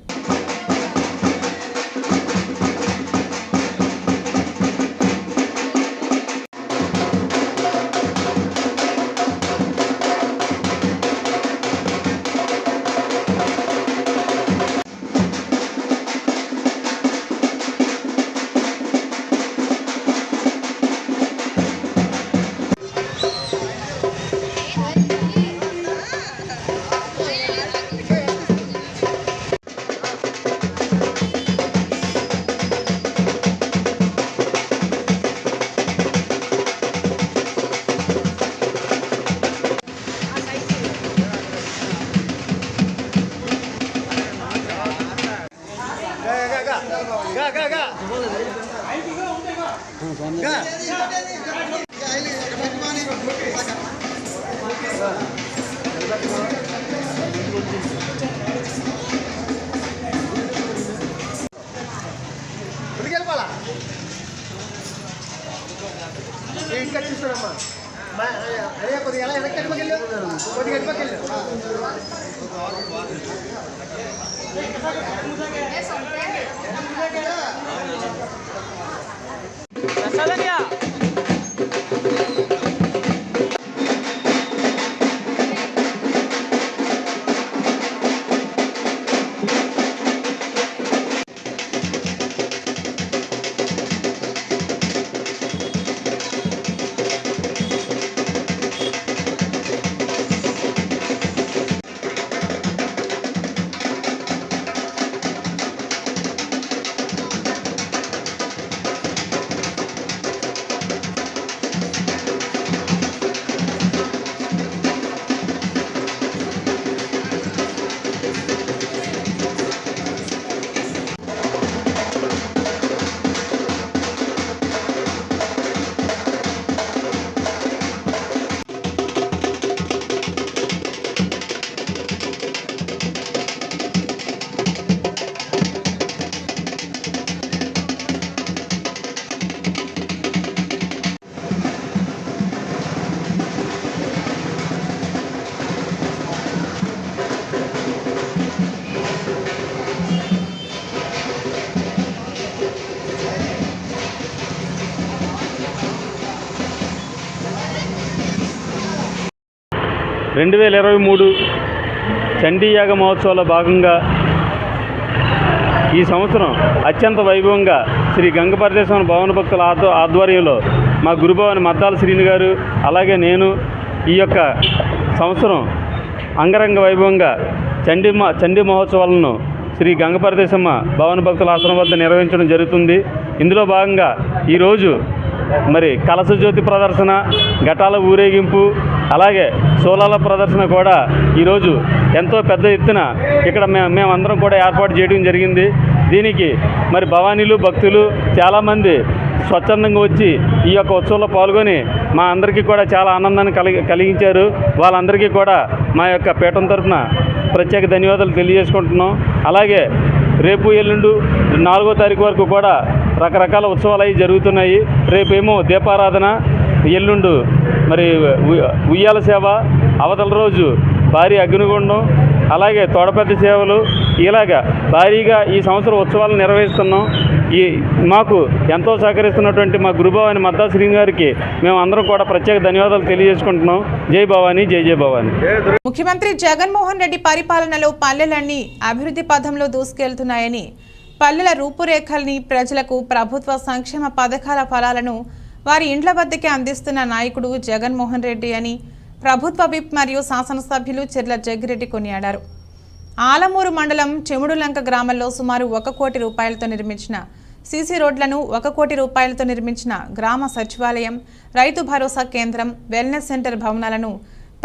2023 చండీయాగ మహోత్సవాల భాగంగా ఈ సంవత్సరం అత్యంత వైభవంగా శ్రీ గంగపరదేశ్వర భవన భక్తుల ఆధ్వర్యంలో మా గురుభవని మద్దాల శ్రీని గారు అలాగే నేను ఈ యొక్క సంవత్సరం అంగరంగ వైభవంగా చండీ మహోత్సవాలను శ్రీ గంగపరదేశమ్మ భవన భక్తుల ఆశ్రమం వద్ద నిర్వహించడం జరుగుతుంది. ఇందులో భాగంగా ఈరోజు మరి కలశ జ్యోతి ప్రదర్శన, ఘటాల ఊరేగింపు, అలాగే సోలాల ప్రదర్శన కూడా ఈరోజు ఎంతో పెద్ద ఎత్తున ఇక్కడ మేమందరం కూడా ఏర్పాటు చేయడం జరిగింది. దీనికి మరి భవానీలు భక్తులు చాలామంది స్వచ్ఛందంగా వచ్చి ఈ యొక్క ఉత్సవంలో పాల్గొని మా అందరికీ కూడా చాలా ఆనందాన్ని కలిగించారు. వాళ్ళందరికీ కూడా మా యొక్క పీఠం తరఫున ప్రత్యేక ధన్యవాదాలు తెలియజేసుకుంటున్నాం. అలాగే రేపు ఎల్లుండు 4వ తారీఖు వరకు కూడా రకరకాల ఉత్సవాలు అవి జరుగుతున్నాయి. రేపేమో దీపారాధన, ఎల్లుండు మరి ఉయ్యాల సేవ, అవతల రోజు భారీ అగ్నిగుండం, అలాగే తోడపెద్ద సేవలు, ఇలాగా భారీగా ఈ సంవత్సరం ఉత్సవాలు నిర్వహిస్తున్నాం. మాకు ఎంతో సహకరిస్తున్నటువంటి మా గురుభవాని మద్దా శ్రీ గారికి మేము అందరం కూడా ప్రత్యేక ధన్యవాదాలు తెలియజేసుకుంటున్నాం. జై భవానీ, జై జై భవానీ. ముఖ్యమంత్రి జగన్మోహన్ రెడ్డి పరిపాలనలో పల్లెలన్నీ అభివృద్ధి పథంలో దూసుకెళ్తున్నాయని, పల్లెల రూపురేఖల్ని ప్రజలకు ప్రభుత్వ సంక్షేమ పథకాల ఫలాలను వారి ఇండ్ల వద్దకే అందిస్తున్న నాయకుడు జగన్మోహన్ రెడ్డి అని ప్రభుత్వ విప్ మరియు శాసనసభ్యులు చెర్ల జగ్గిరెడ్డి కొనియాడారు. ఆలమూరు మండలం చెముడులంక గ్రామంలో సుమారు 1 కోటి రూపాయలతో నిర్మించిన సీసీ రోడ్లను, 1 కోటి రూపాయలతో నిర్మించిన గ్రామ సచివాలయం, రైతు భరోసా కేంద్రం, వెల్నెస్ సెంటర్ భవనాలను,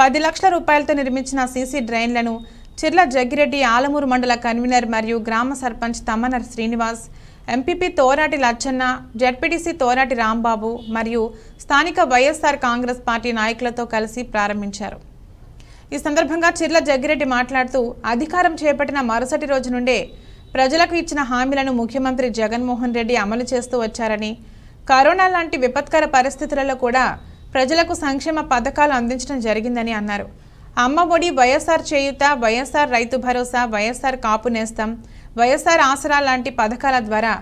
10 లక్షల రూపాయలతో నిర్మించిన సీసీ డ్రైన్లను చెర్ల జగ్గిరెడ్డి ఆలమూరు మండల కన్వీనర్ మరియు గ్రామ సర్పంచ్ తమ్మనర్ శ్రీనివాస్, ఎంపీపీ తోరాటి లచ్చన్న, జడ్పీటీసీ తోరాటి రాంబాబు మరియు స్థానిక వైఎస్ఆర్ కాంగ్రెస్ పార్టీ నాయకులతో కలిసి ప్రారంభించారు. ఈ సందర్భంగా చెర్ల జగ్గిరెడ్డి మాట్లాడుతూ, అధికారం చేపట్టిన మరుసటి రోజు నుండే ప్రజలకు ఇచ్చిన హామీలను ముఖ్యమంత్రి జగన్మోహన్ రెడ్డి అమలు చేస్తూ వచ్చారని, కరోనా లాంటి విపత్కర పరిస్థితులలో కూడా ప్రజలకు సంక్షేమ పథకాలు అందించడం జరిగిందని అన్నారు. అమ్మ ఒడి, వైఎస్ఆర్ చేయూత, వైఎస్ఆర్ రైతు భరోసా, వైఎస్ఆర్ కాపు నేస్తం, వైఎస్ఆర్ ఆసరా లాంటి పథకాల ద్వారా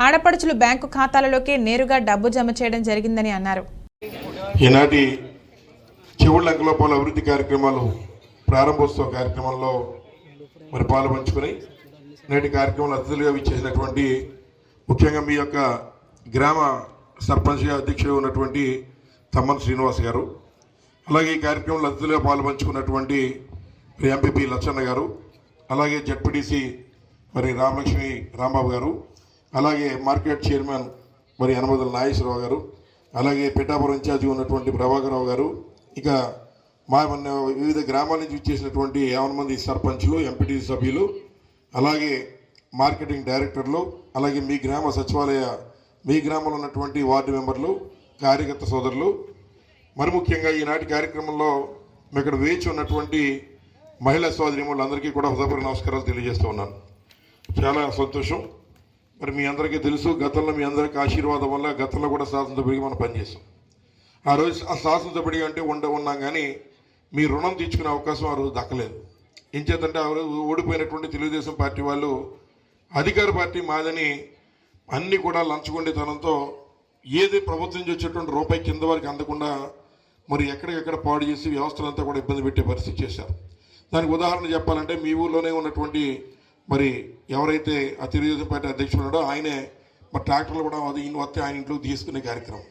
ఆడపడుచులు బ్యాంకు ఖాతాలలోకి నేరుగా డబ్బు జమ చేయడం జరిగిందని అన్నారు. ఈనాటి చెవుళ్ళంకలో పలు అభివృద్ధి కార్యక్రమాలు ప్రారంభోత్సవ కార్యక్రమంలో మరి పాల్పంచుకొని నేటి కార్యక్రమంలో అతిథులుగా విచ్చేసినటువంటి ముఖ్యంగా మీ యొక్క గ్రామ సర్పంచ్గా అధ్యక్షుడు ఉన్నటువంటి తమ్మన్ శ్రీనివాస్ గారు, అలాగే ఈ కార్యక్రమంలో అతిథులుగా పాల్పంచుకున్నటువంటి ఎంపీపీ లచ్చన్న గారు, అలాగే జడ్పీటీసీ మరి రామలక్ష్మి రాంబాబు గారు, అలాగే మార్కెట్ చైర్మన్ మరి యనమదల నాగేశ్వరరావు గారు, అలాగే పిఠాపురం ఇన్ఛార్జి ఉన్నటువంటి ప్రభాకరరావు గారు, ఇక వివిధ గ్రామాల నుంచి విచ్చేసినటువంటి 50 మంది సర్పంచ్లు, ఎంపీటీసీ సభ్యులు, అలాగే మార్కెటింగ్ డైరెక్టర్లు, అలాగే మీ గ్రామ సచివాలయ మీ గ్రామంలో ఉన్నటువంటి వార్డు మెంబర్లు, కార్యకర్త సోదరులు, మరి ముఖ్యంగా ఈనాటి కార్యక్రమంలో ఇక్కడ వేచి ఉన్నటువంటి మహిళా సోదరిమణులందరికీ కూడా హృదయపూర్వక నమస్కారాలు తెలియజేస్తూ ఉన్నాను. చాలా సంతోషం. మరి మీ అందరికీ తెలుసు, గతంలో మీ అందరికీ ఆశీర్వాదం వల్ల గతంలో కూడా శాసనసభ్యుడిగా మనం పనిచేస్తాం. ఆ రోజు ఆ శాసనసభ్యుడిగా అంటే ఉన్నాం, కానీ మీ రుణం తీర్చుకునే అవకాశం ఆ రోజు దక్కలేదు. ఏం చేతంటే ఆ రోజు ఓడిపోయినటువంటి తెలుగుదేశం పార్టీ వాళ్ళు అధికార పార్టీ మాదని అన్నీ కూడా లంచగొండితనంతో ఏది ప్రభుత్వం నుంచి వచ్చేటువంటి రూపాయి కింద వరకు అందకుండా మరి ఎక్కడికెక్కడ పాడు చేసి వ్యవస్థలంతా కూడా ఇబ్బంది పెట్టే పరిస్థితి చేశారు. దానికి ఉదాహరణ చెప్పాలంటే మీ ఊళ్ళోనే ఉన్నటువంటి మరి ఎవరైతే ఆ తెలుగుదేశం పార్టీ అధ్యక్షుడు ఉన్నాడో ఆయనే మరి ట్రాక్టర్లు కూడా అది ఈయన వస్తే ఆయన ఇంట్లోకి తీసుకునే కార్యక్రమం.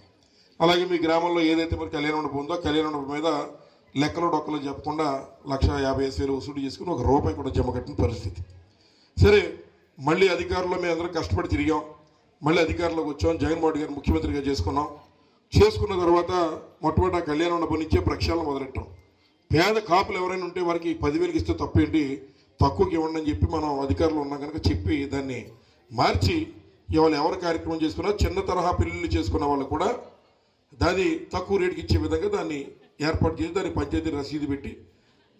అలాగే మీ గ్రామంలో ఏదైతే మరి కళ్యాణ మండపం ఉందో కళ్యాణ మండపం మీద లెక్కలు డొక్కలు చెప్పకుండా 1,55,000 వసూలు చేసుకుని ₹1 కూడా జమ కట్టిన పరిస్థితి. సరే, మళ్ళీ అధికారంలో మేము అందరం కష్టపడి తిరిగాం, మళ్ళీ అధికారంలోకి వచ్చాం, జగన్మోహన్ గారు ముఖ్యమంత్రిగా చేసుకున్న తర్వాత మొట్టమొదటి కళ్యాణ మండపం నుంచే ప్రక్షాళన మొదలెట్టాం. పేద కాపులు ఎవరైనా ఉంటే వారికి 10,000 ఇస్తే తప్పేంటి, తక్కువకి ఇవ్వండి అని చెప్పి మనం అధికారులు ఉన్నాం కనుక చెప్పి దాన్ని మార్చి ఇవాళ ఎవరు కార్యక్రమం చేసుకున్నా చిన్న తరహా పెళ్లిళ్ళు చేసుకున్న వాళ్ళు కూడా దాన్ని తక్కువ రేటుకి ఇచ్చే విధంగా దాన్ని ఏర్పాటు చేసి దాన్ని పంచాయతీ రసీదు పెట్టి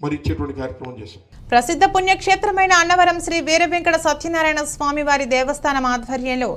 మరి ఇచ్చేటువంటి కార్యక్రమం చేశాం. ప్రసిద్ధ పుణ్యక్షేత్రమైన అన్నవరం శ్రీ వీర వెంకట సత్యనారాయణ స్వామి వారి దేవస్థానం ఆధ్వర్యంలో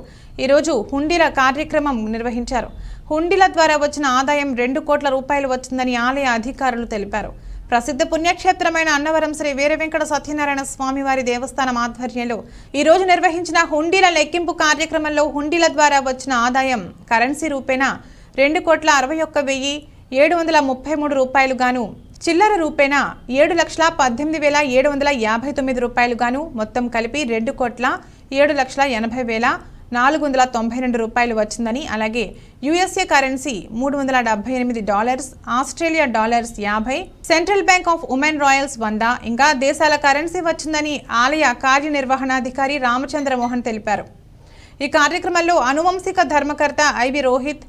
ఈరోజు హుండీల కార్యక్రమం నిర్వహించారు. హుండీల ద్వారా వచ్చిన ఆదాయం 2 కోట్ల రూపాయలు వచ్చిందని ఆలయ అధికారులు తెలిపారు. ప్రసిద్ధ పుణ్యక్షేత్రమైన అన్నవరం శ్రీ వీర వెంకట సత్యనారాయణ స్వామి వారి దేవస్థానం ఆధ్వర్యంలో ఈరోజు నిర్వహించిన హుండీల లెక్కింపు కార్యక్రమంలో హుండీల ద్వారా వచ్చిన ఆదాయం కరెన్సీ రూపేణా 2,61,733 రూపాయలు గాను చిల్లర రూపేణా 7,18,759 రూపాయలు గాను మొత్తం కలిపి 2,07,80,492 రూపాయలు వచ్చిందని, అలాగే USA currency $378, Australia dollars 50, central bank of women Royals 100 ఇంకా దేశాల కరెన్సీ వచ్చిందని ఆలయ కార్యనిర్వహణాధికారి రామచంద్ర మోహన్ తెలిపారు. ఈ కార్యక్రమంలో అనువంశిక ధర్మకర్త ఐవి రోహిత్,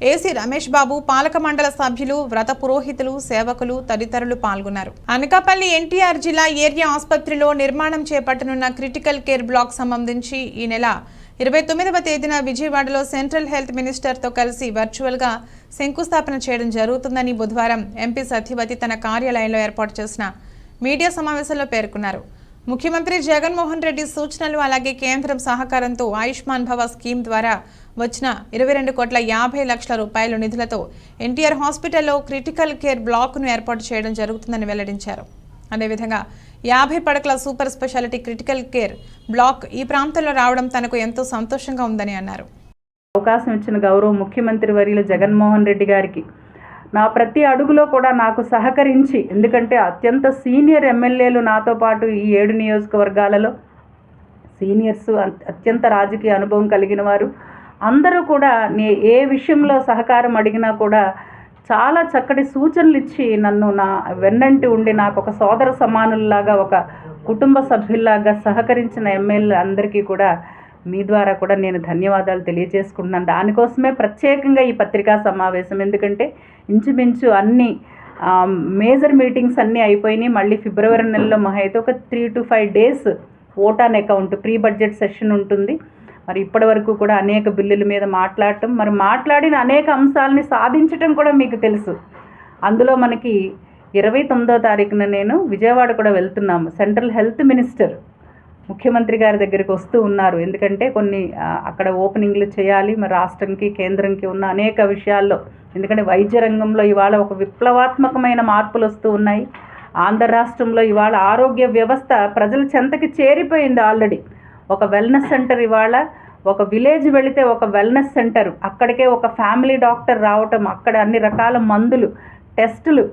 ఏసీ రమేష్ బాబు, పాలక మండల సభ్యులు, వ్రత పురోహితులు, సేవకులు తదితరులు పాల్గొన్నారు. అనకాపల్లి ఎన్టీఆర్ జిల్లా ఏరియా ఆసుపత్రిలో నిర్మాణం చేపట్టనున్న క్రిటికల్ కేర్ బ్లాక్ సంబంధించి ఈ నెల 29వ తేదీన విజయవాడలో సెంట్రల్ హెల్త్ మినిస్టర్తో కలిసి వర్చువల్గా శంకుస్థాపన చేయడం జరుగుతుందని బుధవారం ఎంపీ సత్యవతి తన కార్యాలయంలో ఏర్పాటు చేసిన మీడియా సమావేశంలో పేర్కొన్నారు. ముఖ్యమంత్రి జగన్మోహన్ రెడ్డి సూచనలు అలాగే కేంద్రం సహకారంతో ఆయుష్మాన్ భవ స్కీమ్ ద్వారా వచ్చిన 22,50,00,000 రూపాయల నిధులతో ఎన్టీఆర్ హాస్పిటల్లో క్రిటికల్ కేర్ బ్లాక్ను ఏర్పాటు చేయడం జరుగుతుందని వెల్లడించారు. అదేవిధంగా 50 పడకల super speciality critical care black ఈ ప్రాంతంలో రావడం తనకు ఎంతో సంతోషంగా ఉందని అన్నారు. అవకాశం ఇచ్చిన గౌరవ ముఖ్యమంత్రి వర్యులు జగన్మోహన్ రెడ్డి గారికి నా ప్రతి అడుగులో కూడా నాకు సహకరించి, ఎందుకంటే అత్యంత సీనియర్ ఎమ్మెల్యేలు నాతో పాటు ఈ 7 నియోజకవర్గాలలో సీనియర్స్, అత్యంత రాజకీయ అనుభవం కలిగిన వారు అందరూ కూడా ఏ విషయంలో సహకారం అడిగినా కూడా చాలా చక్కటి సూచనలు ఇచ్చి నన్ను నా వెన్నంటి ఉండి నాకు ఒక సోదర సమానుల్లాగా, ఒక కుటుంబ సభ్యుల్లాగా సహకరించిన ఎమ్మెల్యే అందరికీ కూడా మీ ద్వారా కూడా నేను ధన్యవాదాలు తెలియజేసుకుంటున్నాను. దానికోసమే ప్రత్యేకంగా ఈ పత్రికా సమావేశం. ఎందుకంటే ఇంచుమించు అన్ని మేజర్ మీటింగ్స్ అన్నీ అయిపోయినాయి. మళ్ళీ ఫిబ్రవరి నెలలో మహా అయితే ఒక 3 to 5 days vote on account pre budget session ఉంటుంది. మరి ఇప్పటి వరకు కూడా అనేక బిల్లుల మీద మాట్లాడటం, మరి మాట్లాడిన అనేక అంశాలని సాధించటం కూడా మీకు తెలుసు. అందులో మనకి 29వ తారీఖున నేను విజయవాడ కూడా వెళ్తున్నాము. సెంట్రల్ హెల్త్ మినిస్టర్ ముఖ్యమంత్రి గారి దగ్గరికి వస్తూ ఉన్నారు. ఎందుకంటే కొన్ని అక్కడ ఓపెనింగ్లు చేయాలి. మరి రాష్ట్రంకి కేంద్రంకి ఉన్న అనేక విషయాల్లో, ఎందుకంటే వైద్య రంగంలో ఇవాళ ఒక విప్లవాత్మకమైన మార్పులు వస్తూ ఉన్నాయి. ఆంధ్ర రాష్ట్రంలో ఇవాళ ఆరోగ్య వ్యవస్థ ప్రజల చెంతకి చేరిపోయింది. ఆల్రెడీ ఒక వెల్నెస్ సెంటర్, ఇవాళ ఒక విలేజ్ వెళితే ఒక వెల్నెస్ సెంటర్, అక్కడికే ఒక ఫ్యామిలీ డాక్టర్ రావటం, అక్కడ అన్ని రకాల మందులు, టెస్టులు,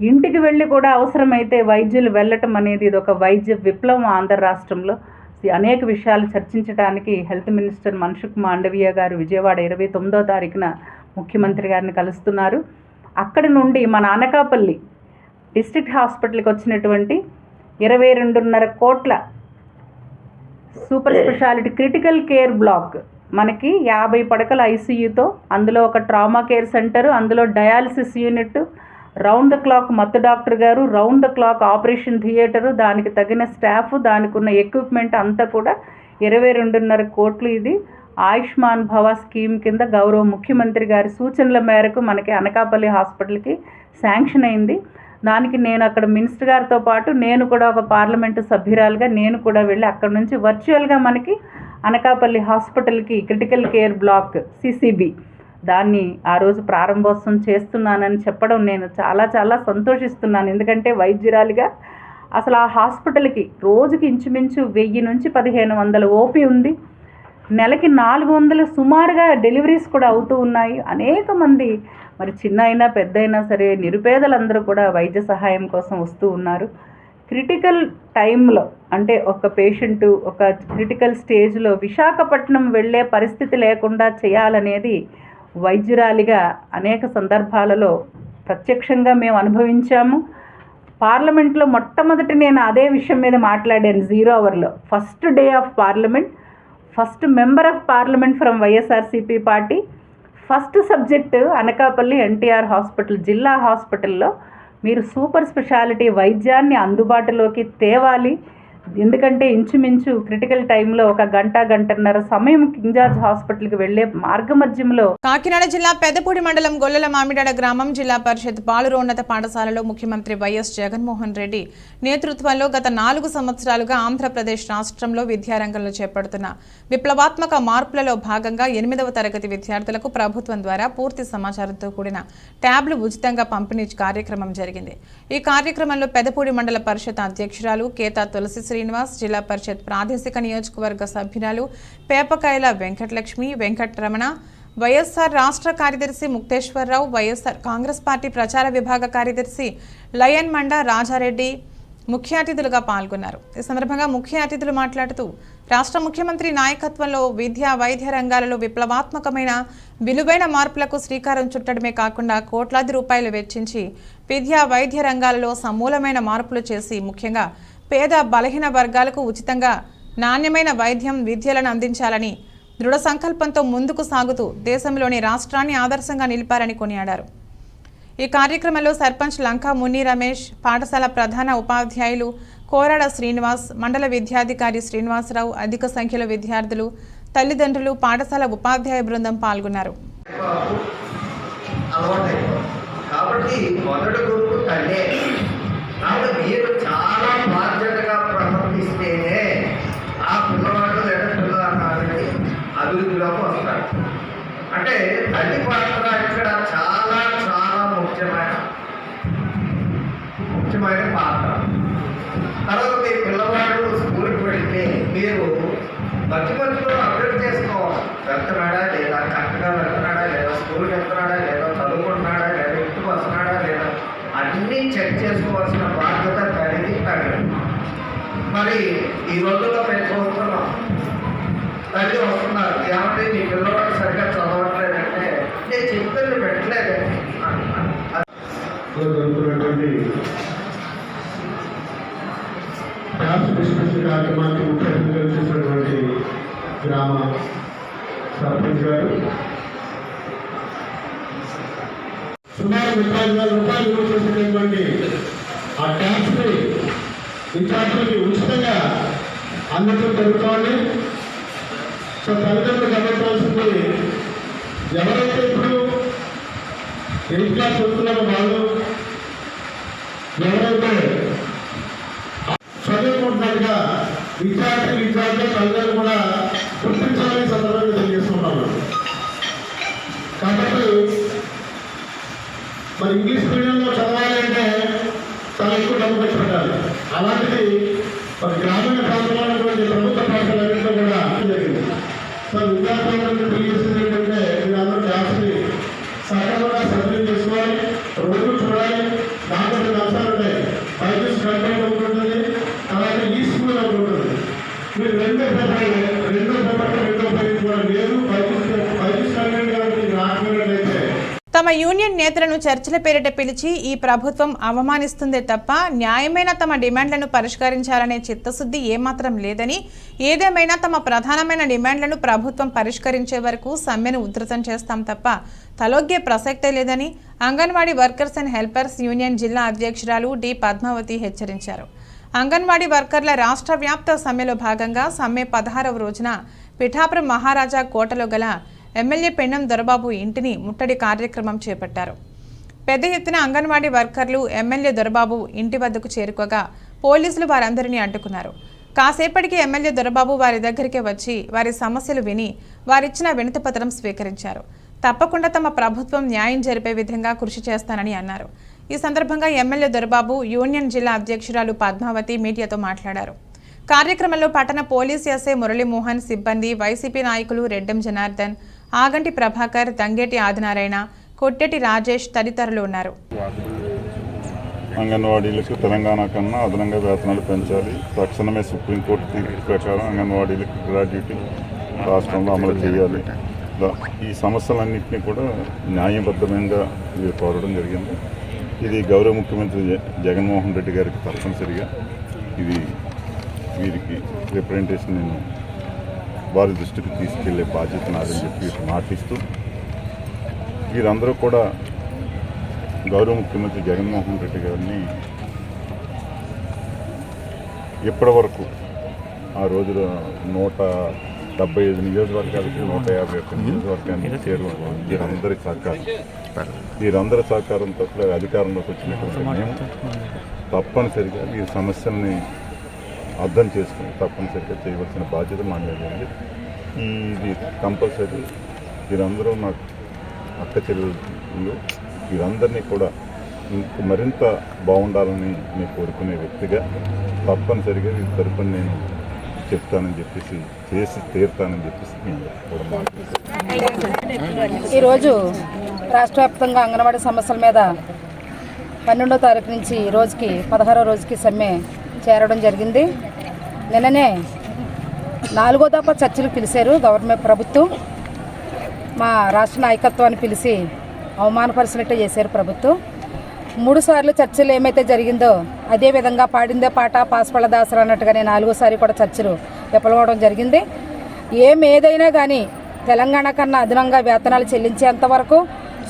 ఇంటికి వెళ్ళి కూడా అవసరమైతే వైద్యులు వెళ్ళటం అనేది ఇది ఒక వైద్య విప్లవం ఆంధ్ర రాష్ట్రంలో. అనేక విషయాలు చర్చించడానికి హెల్త్ మినిస్టర్ మన్సుఖ్ మాండవీయ గారు విజయవాడ 29వ తారీఖున ముఖ్యమంత్రి గారిని కలుస్తున్నారు. అక్కడి నుండి మన అనకాపల్లి డిస్ట్రిక్ట్ హాస్పిటల్కి వచ్చినటువంటి 22.5 కోట్ల super speciality critical care black, మనకి 50 పడకల ఐసీయూతో, అందులో ఒక ట్రామా కేర్ సెంటరు, అందులో dialysis unit, round the clock మత్తు డాక్టర్ గారు, round the clock operation theatre, దానికి తగిన స్టాఫ్, దానికి ఉన్న ఎక్విప్మెంట్ అంతా కూడా 22.5 కోట్లు. ఇది ఆయుష్మాన్ భవ స్కీమ్ కింద గౌరవ ముఖ్యమంత్రి గారి సూచనల మేరకు మనకి అనకాపల్లి హాస్పిటల్కి శాంక్షన్ అయింది. దానికి నేను అక్కడ మినిస్టర్ గారితో పాటు నేను కూడా ఒక పార్లమెంటు సభ్యురాలుగా నేను కూడా వెళ్ళి అక్కడి నుంచి వర్చువల్గా మనకి అనకాపల్లి హాస్పిటల్కి క్రిటికల్ కేర్ బ్లాక్ సిసిబి దాన్ని ఆ రోజు ప్రారంభోత్సవం చేస్తున్నానని చెప్పడం నేను చాలా చాలా సంతోషిస్తున్నాను. ఎందుకంటే వైద్యురాలిగా అసలు ఆ హాస్పిటల్కి రోజుకి ఇంచుమించు 1000 నుంచి 1500 ఓపీ ఉంది. నెలకి 400 సుమారుగా డెలివరీస్ కూడా అవుతూ ఉన్నాయి. అనేక మంది మరి చిన్న అయినా పెద్ద అయినా సరే నిరుపేదలందరూ కూడా వైద్య సహాయం కోసం వస్తూ ఉన్నారు. క్రిటికల్ టైంలో అంటే ఒక పేషెంటు ఒక క్రిటికల్ స్టేజ్లో విశాఖపట్నం వెళ్ళే పరిస్థితి లేకుండా చేయాలనేది వైద్యురాలిగా అనేక సందర్భాలలో ప్రత్యక్షంగా మేము అనుభవించాము. పార్లమెంట్లో మొట్టమొదటి నేను అదే విషయం మీద మాట్లాడాను. 0 అవర్లో first day of parliament, first member of parliament from YSRCP party, first subject Anakapalli NTR hospital జిల్లా హాస్పిటల్లో మీరు సూపర్ స్పెషాలిటీ వైద్యాన్ని అందుబాటులోకి తేవాలి. ఎందుకంటే ఇంచుమించు క్రిటికల్ టైంలో ఒక గంటన్నర సమయం కింగ్ జార్జ్ హాస్పిటల్కి వెళ్లే మార్గమధ్యంలో కాకినాడ జిల్లా పెద్దపూడి మండలం గొల్లల మామిడాడ గ్రామం జిల్లా పరిషత్ బాలురోన్నత పాఠశాలలో ముఖ్యమంత్రి వైఎస్ జగన్మోహన్ రెడ్డి నేతృత్వంలో గత 4 సంవత్సరాలుగా ఆంధ్రప్రదేశ్ రాష్ట్రంలో విద్యారంగంలో చేపడుతున్న విప్లవాత్మక మార్పులలో భాగంగా 8వ తరగతి విద్యార్థులకు ప్రభుత్వం ద్వారా పూర్తి సమాచారంతో కూడిన ట్యాబ్లు ఉచితంగా పంపిణీ కార్యక్రమం జరిగింది. ఈ కార్యక్రమంలో పెద్దపూడి మండల పరిషత్ అధ్యక్షురాలు కేతా తులసి శ్రీనివాస్, జిల్లా పరిషత్ ప్రాదేశిక నియోజకవర్గ సభ్యురాలు పేపకాయల వెంకటలక్ష్మి, వెంకటరమణ, వైఎస్ఆర్ రాష్ట్ర కార్యదర్శి ముక్తేశ్వరరావు, వైఎస్ఆర్ కాంగ్రెస్ పార్టీ ప్రచార విభాగ కార్యదర్శి లయన్ మండ రాజారెడ్డి ముఖ్య అతిథులుగా పాల్గొన్నారు. ఈ సందర్భంగా ముఖ్య అతిథులు మాట్లాడుతూ రాష్ట్ర ముఖ్యమంత్రి నాయకత్వంలో విద్యా వైద్య రంగాలలో విప్లవాత్మకమైన విలువైన మార్పులకు శ్రీకారం చుట్టడమే కాకుండా కోట్లాది రూపాయలు వెచ్చించి విద్యా వైద్య రంగాలలో సమూలమైన మార్పులు చేసి ముఖ్యంగా పేద బలహీన వర్గాలకు ఉచితంగా నాణ్యమైన వైద్యం విద్యలను అందించాలని దృఢ సంకల్పంతో ముందుకు సాగుతూ దేశంలోని రాష్ట్రాన్ని ఆదర్శంగా నిలిపారని కొనియాడారు. ఈ కార్యక్రమంలో సర్పంచ్ లంకా మున్ని రమేష్, పాఠశాల ప్రధాన ఉపాధ్యాయులు కోరాడ శ్రీనివాస్, మండల విద్యాధికారి శ్రీనివాసరావు, అధిక సంఖ్యలో విద్యార్థులు, తల్లిదండ్రులు, పాఠశాల ఉపాధ్యాయ బృందం పాల్గొన్నారు. కాబట్టి మొదటి గురువు తల్లే. కాబట్టి మీరు చాలా బాధ్యతగా ప్రవర్తిస్తేనే ఆ పిల్లవాడు లేదా పిల్లవాడిని అభివృద్ధిలోకి వస్తాడు. అంటే తల్లి పాత్ర ఇక్కడ చాలా చాలా ముఖ్యమైన పాత్ర. తర్వాత మీ పిల్లవాడు స్కూల్కి వెళితే మీరు మధ్యలో అప్డేట్ చేసుకోవాలి. వెళ్తున్నాడా లేదా, కరెక్ట్గా వెళ్తున్నాడా లేదా, స్కూల్కి వెళ్తున్నాడా లేదా, చదువుకుంటున్నాడా లేదా, ఇంటికి వస్తున్నాడా లేదా, అన్నీ చెక్ చేసుకోవాల్సిన బాధ్యత కలిగి తగ్గదు. మరి ఈ రోజుల్లో మేము చూస్తున్నాం, తల్లి వస్తున్నారు, ఏమంటే మీ పిల్లవాడు సరిగ్గా చదవట్లేదంటే నేను చెప్పిన పెట్టలేదండి. జరుగుతున్నటువంటి క్లాస్ డిస్కషన్ కార్యక్రమానికి ముఖ్య అతిథిగా చేసినటువంటి గ్రామ సర్పంచ్ గారు సుమారు 30,000 రూపాయలు విలువ చేసినటువంటి ఆ ట్యాక్స్ని విద్యార్థులకి ఉచితంగా అందడం జరుగుతోంది. సో తల్లిదండ్రులు గమనించాల్సింది, ఎవరైతే ఇప్పుడు 8th క్లాస్ వస్తున్నారో వాళ్ళు, ఎవరైతే చదువుకుంటున్నట్టుగా విద్యార్థులు తల్లిదండ్రులు కూడా గుర్తించాలని సందర్భంగా తెలియజేస్తున్నాను. కాబట్టి మరి ఇంగ్లీష్ మీడియంలో చదవాలి అంటే చాలా ఎక్కువ డబ్బు ఖర్చు పెట్టాలి. అలాంటిది మరి గ్రామీణ ప్రాంతంలో ఉన్నటువంటి ప్రభుత్వ పాఠశాలన్నింటిలో కూడా జరిగింది. సో విద్యార్థులందరికీ తెలియజేసింది ఏంటంటే మీరందరూ క్లాస్ని సకాలంగా సర్జరీ చేసుకోవాలి, రోజు చూడాలి. దాంట్లో 2 అంశాలు ఉంటాయి. బైజూస్ కంటెంట్ ఒకటి ఉంటుంది, అలాగే ఈ స్కూల్ ఒకటి ఉంటుంది. మీరు రెండో పేపర్లో ఉపయోగించుకోవడం లేదు. బైజూస్ కంటెంట్ కాబట్టి రాకపోయినట్లయితే తమ యూనియన్ నేతలను చర్చల పేరిట పిలిచి ఈ ప్రభుత్వం అవమానిస్తుందే తప్ప న్యాయమైన తమ డిమాండ్లను పరిష్కరించాలనే చిత్తశుద్ధి ఏమాత్రం లేదని, ఏదేమైనా తమ ప్రధానమైన డిమాండ్లను ప్రభుత్వం పరిష్కరించే వరకు సమ్మెను ఉధృతం చేస్తాం తప్ప తలొగ్గే ప్రసక్తే లేదని anganwadi workers and helpers union జిల్లా అధ్యక్షురాలు డి పద్మావతి హెచ్చరించారు. అంగన్వాడీ వర్కర్ల రాష్ట్ర వ్యాప్త సమ్మెలో భాగంగా సమ్మె 16వ రోజున పిఠాపురం మహారాజా కోటలో గల ఎమ్మెల్యే పెన్నం దొరబాబు ఇంటిని ముట్టడి కార్యక్రమం చేపట్టారు. పెద్ద ఎత్తున అంగన్వాడీ వర్కర్లు ఎమ్మెల్యే దొరబాబు ఇంటి వద్దకు చేరుకోగా పోలీసులు వారందరినీ అడ్డుకున్నారు. కాసేపటికి ఎమ్మెల్యే దొరబాబు వారి దగ్గరికి వచ్చి వారి సమస్యలు విని వారిచ్చిన వినతిపత్రం స్వీకరించారు. తప్పకుండా తమ ప్రభుత్వం న్యాయం జరిపే విధంగా కృషి చేస్తానని అన్నారు. ఈ సందర్భంగా ఎమ్మెల్యే దొరబాబు యూనియన్ జిల్లా అధ్యక్షురాలు పద్మావతి మీడియాతో మాట్లాడారు. కార్యక్రమంలో పట్టణ పోలీస్ ఎస్ఐ మురళీమోహన్, సిబ్బంది, వైసీపీ నాయకులు రెడ్డెం జనార్దన్, ఆగంటి ప్రభాకర్, దంగేటి ఆదినారాయణ, కొట్టెటి రాజేష్ తదితరులు ఉన్నారు. అంగన్వాడీలకు తెలంగాణ కన్నా అదనంగా వేతనాలు పెంచాలి. తక్షణమే సుప్రీంకోర్టు తీర్పు ప్రకారం అంగన్వాడీలకు గ్రాడ్యుటీ రాష్ట్రంలో అమలు చేయాలి. ఈ సమస్యలన్నింటినీ కూడా న్యాయబద్ధంగా వీరు కోరడం జరిగింది. ఇది గౌరవ ముఖ్యమంత్రి జగన్మోహన్ రెడ్డి గారికి తప్పనిసరిగా ఇది వీరికి రిప్రజెంటేషన్ నేను వారి దృష్టికి తీసుకెళ్లే బాధ్యత నాదని చెప్పి మాటిస్తూ, వీరందరూ కూడా గౌరవ ముఖ్యమంత్రి జగన్మోహన్ రెడ్డి గారిని ఇప్పటి వరకు ఆ రోజులో 175 నియోజకవర్గాలకి 151 నియోజకవర్గానికి చేరువ వీరందరి సహకారంతో అధికారంలోకి వచ్చినటువంటి మేము తప్పనిసరిగా ఈ సమస్యల్ని అర్థం చేసుకుని తప్పనిసరిగా చేయవలసిన బాధ్యత మా మీద ఉంది. ఇది కంపల్సరీ వీరందరూ నాకు అక్క చెల్లెలు, వీరందరినీ కూడా మరింత బాగుండాలని నేను కోరుకునే వ్యక్తిగా తప్పనిసరిగా వీరి తరపున నేను చెప్తానని చెప్పేసి చేసి తీరుతానని చెప్పేసి నేను కూడా మాట్లాడుతున్నాను. ఈరోజు రాష్ట్ర వ్యాప్తంగా అంగన్వాడీ సమస్యల మీద 12వ తారీఖు నుంచి ఈ రోజుకి 16వ రోజుకి సమ్మె చేరడం జరిగింది. నిన్ననే 4వ దఫా చర్చలు పిలిచారు గవర్నమెంట్ ప్రభుత్వం. మా రాష్ట్ర నాయకత్వాన్ని పిలిచి అవమానపరిచినట్టు చేశారు ప్రభుత్వం. 3 సార్లు చర్చలు ఏమైతే జరిగిందో అదే విధంగా పాడిందే పాట పాస్పళ్ళ దాసరా అన్నట్టుగానే 4వసారి కూడా చర్చలు విఫలమవడం జరిగింది. ఏదైనా కానీ తెలంగాణ కన్నా అదనంగా వేతనాలు చెల్లించేంత వరకు,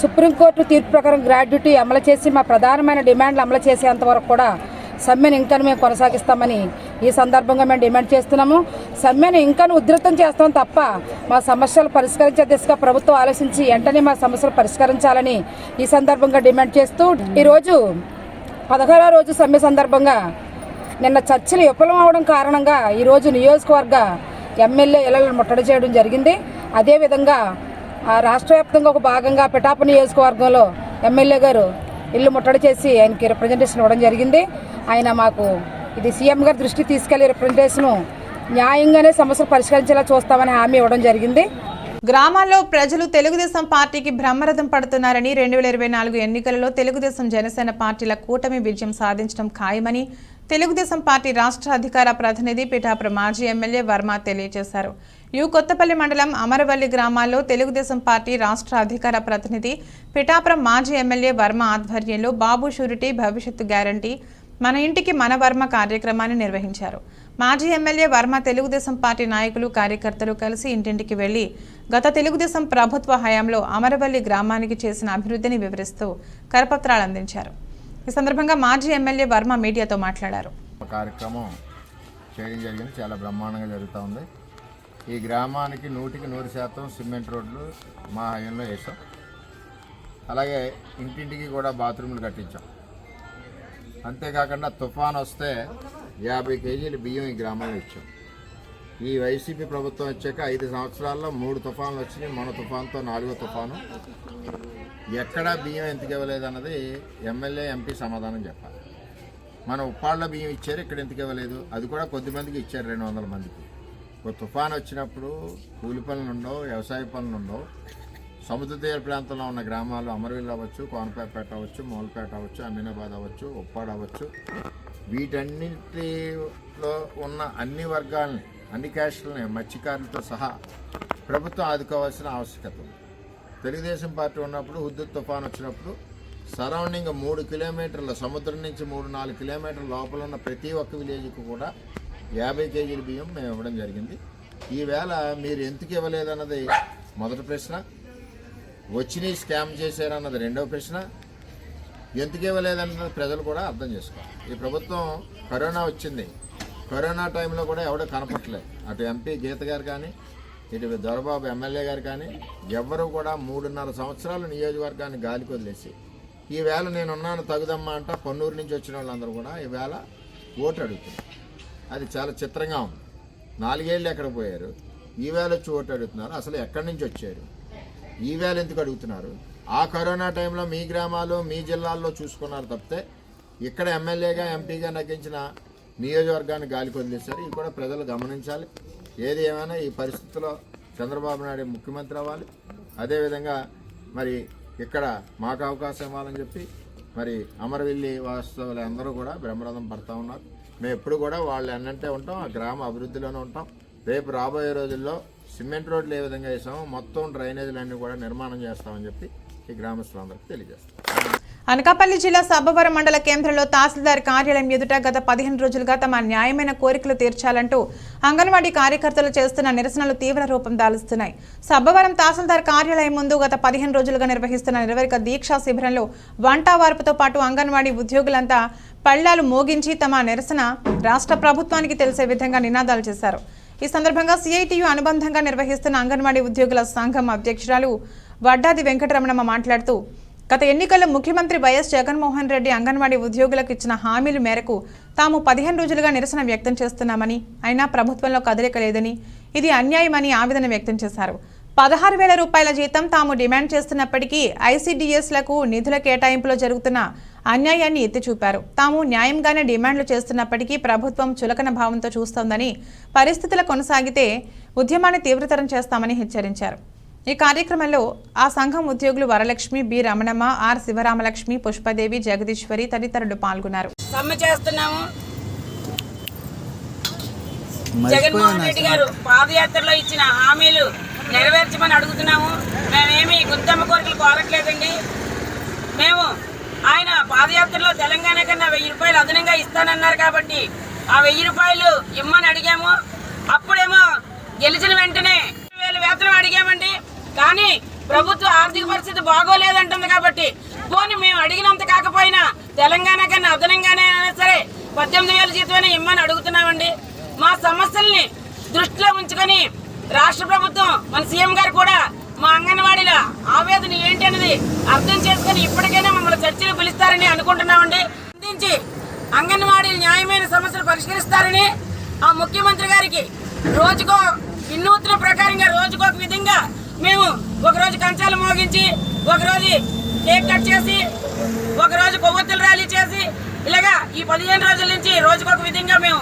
సుప్రీంకోర్టు తీర్పు ప్రకారం గ్రాడ్యుటీ అమలు చేసి మా ప్రధానమైన డిమాండ్లు అమలు చేసేంత వరకు కూడా సమ్మెను ఇంకా మేము కొనసాగిస్తామని ఈ సందర్భంగా మేము డిమాండ్ చేస్తున్నాము. సమ్మెను ఇంకా ఉధృతం చేస్తాం తప్ప మా సమస్యలు పరిష్కరించే దిశగా ప్రభుత్వం ఆలోచించి వెంటనే మా సమస్యలు పరిష్కరించాలని ఈ సందర్భంగా డిమాండ్ చేస్తూ ఈరోజు 16వ రోజు సమ్మె సందర్భంగా నిన్న చర్చలు విఫలం అవడం కారణంగా ఈరోజు నియోజకవర్గ ఎమ్మెల్యే ఇళ్లను ముట్టడి చేయడం జరిగింది. అదేవిధంగా రాష్ట్ర వ్యాప్తంగా ఒక భాగంగా పిఠాపు నియోజకవర్గంలో ఎమ్మెల్యే గారు ఇల్లు ముట్టడి చేసి ఆయనకి రిప్రజెంటేషన్ ఇవ్వడం జరిగింది. ఆయన మాకు ఇది సీఎం గారి దృష్టికి తీసుకెళ్లి రిప్రజెంటేషన్ న్యాయంగానే సమస్యలు పరిష్కరించేలా చూస్తామని హామీ ఇవ్వడం జరిగింది. గ్రామాల్లో ప్రజలు తెలుగుదేశం పార్టీకి బ్రహ్మరథం పడుతున్నారని 2024 ఎన్నికలలో తెలుగుదేశం జనసేన పార్టీల కూటమి విజయం సాధించడం ఖాయమని తెలుగుదేశం పార్టీ రాష్ట్ర అధికార ప్రతినిధి పిఠాపురం మాజీ ఎమ్మెల్యే వర్మ తెలియజేశారు. కొత్తపల్లి మండలం అమరవల్లి గ్రామాల్లో తెలుగుదేశం పార్టీ రాష్ట్ర అధికార ప్రతినిధి పిఠాపురం మాజీ ఎమ్మెల్యే వర్మ ఆధ్వర్యంలో బాబు షూరిటీ భవిష్యత్తు గ్యారంటీ మన ఇంటికి మన వర్మ కార్యక్రమాన్ని నిర్వహించారు. మాజీ ఎమ్మెల్యే వర్మ తెలుగుదేశం పార్టీ నాయకులు కార్యకర్తలు కలిసి ఇంటింటికి వెళ్లి గత తెలుగుదేశం ప్రభుత్వ హయాంలో అమరవల్లి గ్రామానికి చేసిన అభివృద్ధిని వివరిస్తూ కరపత్రాలు అందించారు. ఈ సందర్భంగా మాజీ ఎమ్మెల్యే వర్మ మీడియాతో మాట్లాడారు. కార్యక్రమం చేయడం జరిగింది, చాలా బ్రహ్మాండంగా జరుగుతూ ఉంది. ఈ గ్రామానికి 100% సిమెంట్ రోడ్లు మా హయాంలో వేసాం. అలాగే ఇంటింటికి కూడా బాత్రూములు కట్టించాం. అంతేకాకుండా తుఫాన్ వస్తే 50 కేజీలు బియ్యం ఈ గ్రామంలో ఇచ్చాం. ఈ వైసీపీ ప్రభుత్వం వచ్చాక 5 సంవత్సరాల్లో 3 తుఫాన్లు వచ్చినాయి. మన తుఫాన్తో 4వ తుఫాను. ఎక్కడా బియ్యం ఎందుకు ఇవ్వలేదన్నది ఎమ్మెల్యే ఎంపీ సమాధానం చెప్పాలి. మన ఉప్పాళ్ళ బియ్యం ఇచ్చారు, ఇక్కడ ఎందుకు ఇవ్వలేదు? అది కూడా కొద్దిమందికి ఇచ్చారు, 200 మందికి. ఒక తుఫాన్ వచ్చినప్పుడు కూలి పనులు ఉండవు, వ్యవసాయ పనులు ఉండవు. సముద్ర తీర ప్రాంతంలో ఉన్న గ్రామాలు అమరవీల్ అవ్వచ్చు, కోనపేట అవ్వచ్చు, మూలపేట అవ్వచ్చు, అమీనాబాద్ అవ్వచ్చు, ఉప్పాడ అవ్వచ్చు, వీటన్నిటిలో ఉన్న అన్ని వర్గాలని, అన్ని క్యాస్టులని, మత్స్యకారులతో సహా ప్రభుత్వం ఆదుకోవాల్సిన ఆవశ్యకత ఉంది. తెలుగుదేశం పార్టీ ఉన్నప్పుడు హుద్దూద్ తుఫాన్ వచ్చినప్పుడు సరౌండింగ్ 3 కిలోమీటర్ల సముద్రం నుంచి 3-4 కిలోమీటర్ల లోపల ఉన్న ప్రతి ఒక్క విలేజ్కి కూడా 50 కేజీల బియ్యం మేము ఇవ్వడం జరిగింది. ఈవేళ మీరు ఎందుకు ఇవ్వలేదన్నది మొదటి ప్రశ్న. వచ్చినాయి స్కామ్ చేశారన్నది రెండవ ప్రశ్న. ఎందుకు ఇవ్వలేదన్నది ప్రజలు కూడా అర్థం చేసుకోవాలి. ఈ ప్రభుత్వం కరోనా వచ్చింది, కరోనా టైంలో కూడా ఎవడో కనపట్లేదు. అటు ఎంపీ గీత గారు కానీ, ఇటు దొరబాబు ఎమ్మెల్యే గారు కానీ ఎవ్వరూ కూడా 3.5 సంవత్సరాలు నియోజకవర్గాన్ని గాలికి వదిలేసి ఈవేళ నేనున్నాను తగుదమ్మా అంట పొన్నూరు నుంచి వచ్చిన వాళ్ళందరూ కూడా ఈవేళ ఓటు అడుగుతున్నారు. అది చాలా చిత్రంగా ఉంది. 4 ఏళ్ళు ఎక్కడ పోయారు, ఈవేళ వచ్చి ఓటు అడుగుతున్నారు. అసలు ఎక్కడి నుంచి వచ్చారు, ఈవేళ ఎందుకు అడుగుతున్నారు? ఆ కరోనా టైంలో మీ గ్రామాలు మీ జిల్లాల్లో చూసుకున్నారు తప్పితే ఇక్కడ ఎమ్మెల్యేగా ఎంపీగా నగ్గించిన నియోజకవర్గాన్ని గాలికి వదిలేశారు. ఇది కూడా ప్రజలు గమనించాలి. ఏది ఏమైనా ఈ పరిస్థితుల్లో చంద్రబాబు నాయుడు ముఖ్యమంత్రి అవ్వాలి. అదేవిధంగా మరి ఇక్కడ మాకు అవకాశం ఇవ్వాలని చెప్పి మరి అమరవెల్లి వాస్తవులు అందరూ కూడా బ్రహ్మరథం పడుతూ ఉన్నారు. మేము ఎప్పుడు కూడా వాళ్ళు ఎన్నంటే ఉంటాం, ఆ గ్రామ అభివృద్ధిలోనే ఉంటాం. రేపు రాబోయే రోజుల్లో సిమెంట్ రోడ్లు ఏ విధంగా వేసామో మొత్తం డ్రైనేజీలన్నీ కూడా నిర్మాణం చేస్తామని చెప్పి ఈ గ్రామస్తులందరికీ తెలియజేస్తాం. అనకాపల్లి జిల్లా సబ్బవరం మండల కేంద్రంలో తహసీల్దార్ కార్యాలయం ఎదుట గత 15 రోజులుగా తమ న్యాయమైన కోరికలు తీర్చాలంటూ అంగన్వాడీ కార్యకర్తలు చేస్తున్న నిరసనలు తీవ్ర రూపం దాలుస్తున్నాయి. సబ్బవరం తహసీల్దార్ కార్యాలయం ముందు గత 15 రోజులుగా నిర్వహిస్తున్న నిర్వహిక దీక్షా శిబిరంలో వంట వార్పుతో పాటు అంగన్వాడీ ఉద్యోగులంతా పళ్లాలు మోగించి తమ నిరసన రాష్ట్ర ప్రభుత్వానికి తెలిసే విధంగా నినాదాలు చేశారు. ఈ సందర్భంగా సిఐటియు అనుబంధంగా నిర్వహిస్తున్న అంగన్వాడీ ఉద్యోగుల సంఘం అధ్యక్షురాలు వడ్డాది వెంకటరమణమ్మ మాట్లాడుతూ గత ఎన్నికల్లో ముఖ్యమంత్రి వైఎస్ జగన్మోహన్ రెడ్డి అంగన్వాడీ ఉద్యోగులకు ఇచ్చిన హామీల మేరకు తాము 15 రోజులుగా నిరసన వ్యక్తం చేస్తున్నామని, అయినా ప్రభుత్వంలో కదలిక లేదని, ఇది అన్యాయమని ఆవేదన వ్యక్తం చేశారు. 16,000 రూపాయల జీతం తాము డిమాండ్ చేస్తున్నప్పటికీ ఐసీడీఎస్లకు నిధుల కేటాయింపులో జరుగుతున్న అన్యాయాన్ని ఎత్తి చూపారు. తాము న్యాయంగానే డిమాండ్లు చేస్తున్నప్పటికీ ప్రభుత్వం చులకన భావంతో చూస్తోందని, పరిస్థితులు కొనసాగితే ఉద్యమాన్ని తీవ్రతరం చేస్తామని హెచ్చరించారు. ఈ కార్యక్రమంలో ఆ సంఘం ఉద్యోగులు వరలక్ష్మి, బి రమణమ్మ, ఆర్ శివరామలక్ష్మి, పుష్పదేవి, జగదీశ్వరి తదితరులు పాల్గొన్నారు. సమ్మె చేస్తున్నాము. జగన్మోహన్ రెడ్డి గారు పాదయాత్రలో ఇచ్చిన హామీలు నెరవేర్చమని అడుగుతున్నాము. మేమేమి గుత్తమ్మ కోరికలు కోరట్లేదండి. మేము ఆయన పాదయాత్రలో తెలంగాణ కన్నా 1000 రూపాయలు అదనంగా ఇస్తానన్నారు కాబట్టి ఆ 1000 రూపాయలు ఇమ్మని అడిగాము. అప్పుడేమో గెలిచిన వెంటనే 1000 వేతనం అడిగామండి. కానీ ప్రభుత్వ ఆర్థిక పరిస్థితి బాగోలేదంటుంది కాబట్టి పోనీ మేము అడిగినంత కాకపోయినా తెలంగాణ కన్నా అదనంగానే సరే 18,000 జీతమైనా ఇమ్మని అడుగుతున్నామండి. మా సమస్యల్ని దృష్టిలో ఉంచుకొని రాష్ట్ర ప్రభుత్వం మన సీఎం గారు కూడా మా అంగన్వాడీల ఆవేదన ఏంటి అనేది అర్థం చేసుకుని ఇప్పటికైనా మమ్మల్ని చర్చలు పిలుస్తారని అనుకుంటున్నామండి. అందించి అంగన్వాడీల న్యాయమైన సమస్యలు పరిష్కరిస్తారని ఆ ముఖ్యమంత్రి గారికి రోజుకో వినూత్న ప్రకారంగా రోజుకొక విధంగా మేము ఒకరోజు కంచాలు మోగించి, ఒకరోజు కేక్ కట్ చేసి, ఒకరోజు కొవ్వొత్తుల ర్యాలీ చేసి, ఇలాగా ఈ 15 రోజుల నుంచి రోజుకొక విధంగా మేము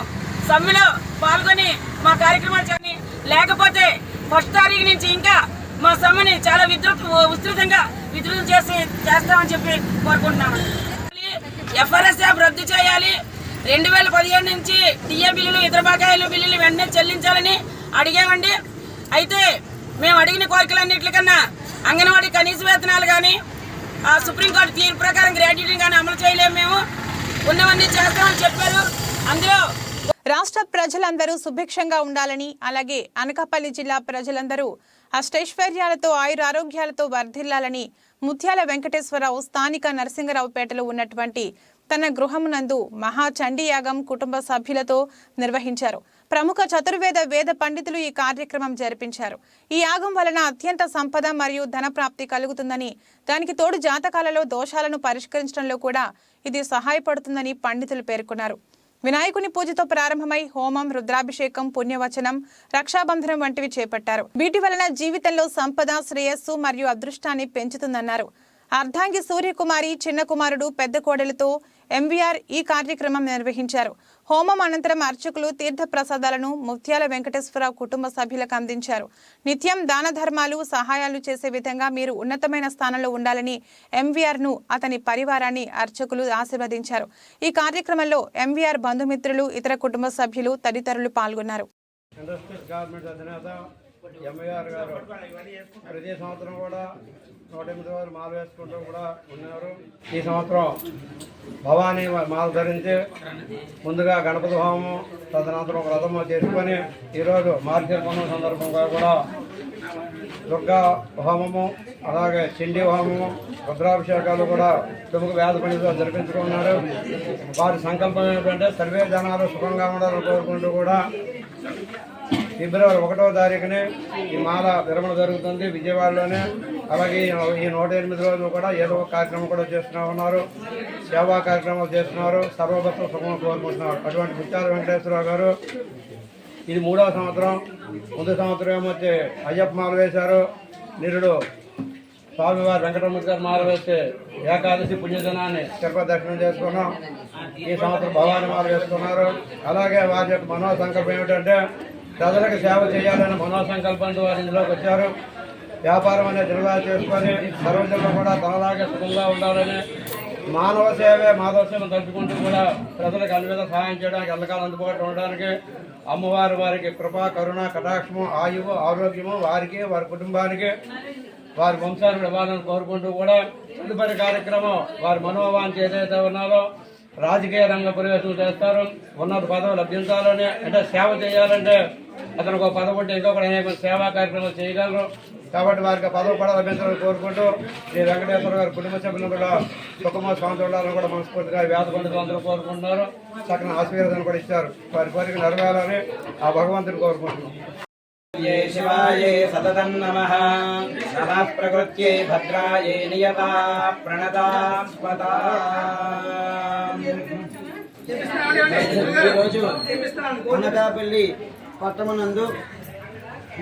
సమ్మెలో పాల్గొని మా కార్యక్రమాలు చేయని, లేకపోతే 1వ తారీఖు నుంచి ఇంకా మా సమ్మెని చాలా విస్తృతం చేస్తామని చెప్పి కోరుకుంటున్నాము. ఎఫ్ఆర్ఎస్ యాప్ రద్దు చేయాలి. 2017 నుంచి టీఏ బిల్లులు, ఇతర బకాయిలు బిల్లులు వెంటనే చెల్లించాలని అడిగామండి. అయితే మేము అడిగిన కోరికలన్నింటికన్నా అంగన్వాడీ కనీస వేతనాలు కానీ, ఆ సుప్రీంకోర్టు తీర్పు ప్రకారం గ్రాడ్యుయేటీ కానీ అమలు చేయలేము. మేము ఉన్నవన్నీ చేస్తామని చెప్పారు. అందులో రాష్ట్ర ప్రజలందరూ సుభిక్షంగా ఉండాలని, అలాగే అనకాపల్లి జిల్లా ప్రజలందరూ అష్టైశ్వర్యాలతో ఆయురారోగ్యాలతో వర్ధిల్లాలని ముత్యాల వెంకటేశ్వరరావు స్థానిక నరసింగరావుపేటలో ఉన్నటువంటి తన గృహమునందు మహాచండీయాగం కుటుంబ సభ్యులతో నిర్వహించారు. ప్రముఖ చతుర్వేద వేద పండితులు ఈ కార్యక్రమం జరిపించారు. ఈ యాగం వలన అత్యంత సంపద మరియు ధన ప్రాప్తి కలుగుతుందని, దానికి తోడు జాతకాలలో దోషాలను పరిష్కరించడంలో కూడా ఇది సహాయపడుతుందని పండితులు పేర్కొన్నారు. వినాయకుని పూజతో ప్రారంభమై హోమం, రుద్రాభిషేకం, పుణ్యవచనం, రక్షాబంధనం వంటివి చేపట్టారు. వీటి వలన జీవితంలో సంపద, శ్రేయస్సు మరియు అదృష్టాన్ని పెంచుతుందన్నారు. అర్ధాంగి సూర్యకుమారి చిన్న కుమారుడు పెద్ద కోడలితో ఎంవీఆర్ ఈ కార్యక్రమం నిర్వహించారు. హోమం అనంతరం అర్చకులు తీర్థ ప్రసాదాలను ముత్యాల వెంకటేశ్వరరావు కుటుంబ సభ్యులకు అందించారు. నిత్యం దాన ధర్మాలు, సహాయాలు చేసే విధంగా మీరు ఉన్నతమైన స్థానంలో ఉండాలని ఎంవీఆర్ను, అతని పరివారాన్ని అర్చకులు ఆశీర్వదించారు. ఈ కార్యక్రమంలో ఎంవీఆర్ బంధుమిత్రులు, ఇతర కుటుంబ సభ్యులు తదితరులు పాల్గొన్నారు. ఎంవీఆర్ గారు ప్రతి సంవత్సరం కూడా 108 రోజులు మాల వేసుకుంటూ కూడా ఉన్నారు. ఈ సంవత్సరం భవానీ మాల ధరించి ముందుగా గణపతి హోమం, తదనంతరం వ్రతము చేసుకొని ఈరోజు మార్గశిర సందర్భంగా కూడా దుర్గా హోమము, అలాగే చండీ హోమము, రుద్రాభిషేకాలు కూడా ప్రముఖ వేద పండితులు జరిపించుకున్నారు. వారి సంకల్పం ఏంటంటే సర్వే జనాలు సుఖంగా ఉండాలని కోరుకుంటూ కూడా ఫిబ్రవరి 1వ తారీఖునే ఈ మాల విరమణ జరుగుతుంది విజయవాడలోనే. అలాగే ఈ 108 రోజులు కూడా ఏదో ఒక కార్యక్రమం కూడా చేస్తూ ఉన్నారు, సేవా కార్యక్రమాలు చేస్తున్నారు, సర్వభక్తుల సుఖం కోరుకుంటున్నారు. అటువంటి ముత్యాల వెంకటేశ్వరరావు గారు ఇది 3వ సంవత్సరం. ముందు సంవత్సరం ఏమొచ్చి అయ్యప్ప మాల వేశారు, నిరుడు స్వామివారి వెంకటరమణ గారు మాల వేస్తే ఏకాదశి పుణ్యదినాన్ని తిరుపతి దర్శనం చేసుకున్నాం. ఈ సంవత్సరం భవానీ మాల వేసుకున్నారు. అలాగే వారి యొక్క మనోసంకల్పం ఏమిటంటే ప్రజలకు సేవ చేయాలనే మనోసంకల్పంతో వారు ఇందులోకి వచ్చారు. వ్యాపారం అనేది నిర్వహణ చేసుకొని సర్వజనులు కూడా తనలాగే సుఖంగా ఉండాలని, మానవ సేవే మాధవ సేవ తలుపుకుంటూ కూడా ప్రజలకు అన్ని విధంగా సహాయం చేయడానికి, ఎల్లకాలం అందుబాటులో ఉండడానికి అమ్మవారు వారికి కృపా, కరుణ, కటాక్షము, ఆయువు, ఆరోగ్యము వారికి, వారి కుటుంబానికి, వారి వంశానికి ఇవ్వాలని కోరుకుంటూ కూడా తదుపరి కార్యక్రమం వారి మనోవాంఛ ఏదైతే ఉన్నారో రాజకీయ రంగ ప్రవేశం చేస్తారు. ఉన్నత పదవి లభించాలని, అంటే సేవ చేయాలంటే అతనికి ఒక పదవి ఉంటే ఇంకొకటి అనేక సేవా కార్యక్రమాలు చేయగలరు. కాబట్టి వారికి పదవి కూడా లభించాలని కోరుకుంటూ శ్రీ వెంకటేశ్వర గారి కుటుంబ సభ్యులను కూడా సుఖమ స్వామి ఉండాలని కూడా మనస్ఫూర్తిగా వేద పండితులు అందరూ కోరుకుంటున్నారు. చక్కని ఆశీర్వాదాన్ని కూడా ఇచ్చారు. వారి కోరిక నెరవేరాలని ఆ భగవంతుని కోరుకుంటున్నాం. శివాయే సతతం నమః. నమః ప్రకృత్యై భద్రాయే నియతా ప్రణతాస్మతా. ఈరోజు అనకాపల్లి పట్టణమునందు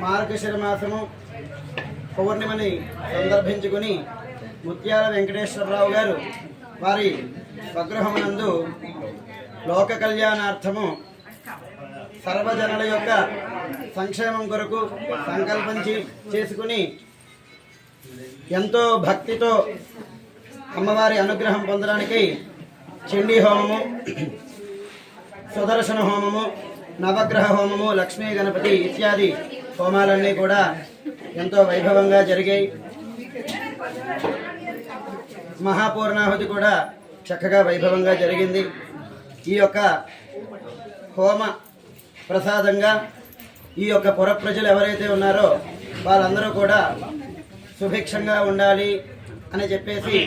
మార్గశిర మాసము పౌర్ణిమని సందర్భించుకుని ముత్యాల వెంకటేశ్వరరావు గారు వారి స్వగృహమునందు లోక కళ్యాణార్థము సర్వజనుల యొక్క సంక్షేమం కొరకు సంకల్పం చేసుకుని ఎంతో భక్తితో అమ్మవారి అనుగ్రహం పొందడానికి చండీ హోమము, సుదర్శన హోమము, నవగ్రహ హోమము, లక్ష్మీ గణపతి ఇత్యాది హోమాలన్నీ కూడా ఎంతో వైభవంగా జరిగాయి. మహాపూర్ణాహుతి కూడా చక్కగా వైభవంగా జరిగింది. ఈ యొక్క హోమ ప్రసాదంగా ఈ యొక్క పుర ప్రజలు ఎవరైతే ఉన్నారో వాళ్ళందరూ కూడా సుభిక్షంగా ఉండాలి అని చెప్పేసి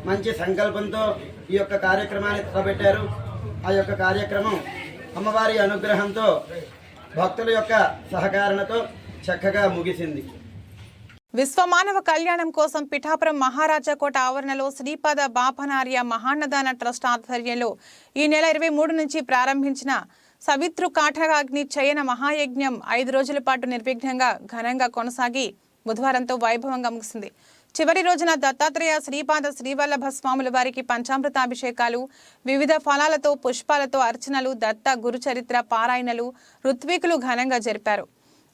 మంచి సంకల్పంతో ఈ యొక్క కార్యక్రమాన్ని తలపెట్టారు. ఆ యొక్క కార్యక్రమం అమ్మవారి అనుగ్రహంతో భక్తుల యొక్క సహకారంతో చక్కగా ముగిసింది. విశ్వమానవ కళ్యాణం కోసం పిఠాపురం మహారాజా కోట ఆవరణలో శ్రీపాద బాపనార్య మహాన్నదాన ట్రస్ట్ ఆధ్వర్యంలో ఈ నెల 23 నుంచి ప్రారంభించిన సవితృ కాఠాగ్ని చయన మహాయజ్ఞం 5 రోజుల పాటు నిర్విఘ్నంగా ఘనంగా కొనసాగి బుధవారంతో వైభవంగా ముగిసింది. చివరి రోజున దత్తాత్రేయ శ్రీపాద శ్రీవల్లభ స్వాముల వారికి పంచామృతాభిషేకాలు, వివిధ ఫలాలతో పుష్పాలతో అర్చనలు, దత్త గురుచరిత్ర పారాయణలు, ఋత్వికులు ఘనంగా జరిపారు.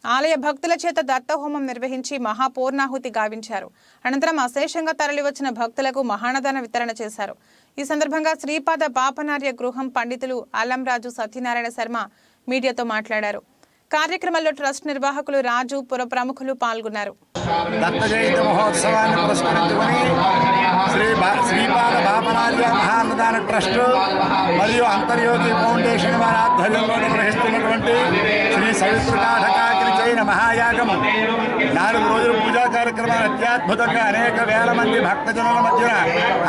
ఆలయ భక్తుల చేత దత్తహోమం నిర్వహించి మహాపూర్ణాహుతి గావించారు. అనంతరం అశేషంగా తరలివచ్చిన భక్తులకు మహాన్నదాన వితరణ చేశారు. ఈ సందర్భంగా శ్రీపాద బాపనార్య గృహం పండితులు అల్లంరాజు సత్యనారాయణ శర్మ మీడియాతో మాట్లాడారు. కార్యక్రమంలో ట్రస్ట్ నిర్వాహకులు రాజు, పుర ప్రముఖులు పాల్గొన్నారు. దత్త జయంతి మహోత్సవాన్ని పురస్కరించుకొని శ్రీపాద బాపనార్య మహాన్నదాన ట్రస్ట్ మరియు అంతర్యోగి ఫౌండేషన్ వారి ఆధ్వర్యంలో నిర్వహిస్తున్నటువంటి శ్రీ సవితృ కాఠాగ్ని చయన మహాయాగము 4 రోజుల పూజా కార్యక్రమాలు అత్యద్భుతంగా అనేక వేల మంది భక్తజనుల మధ్యన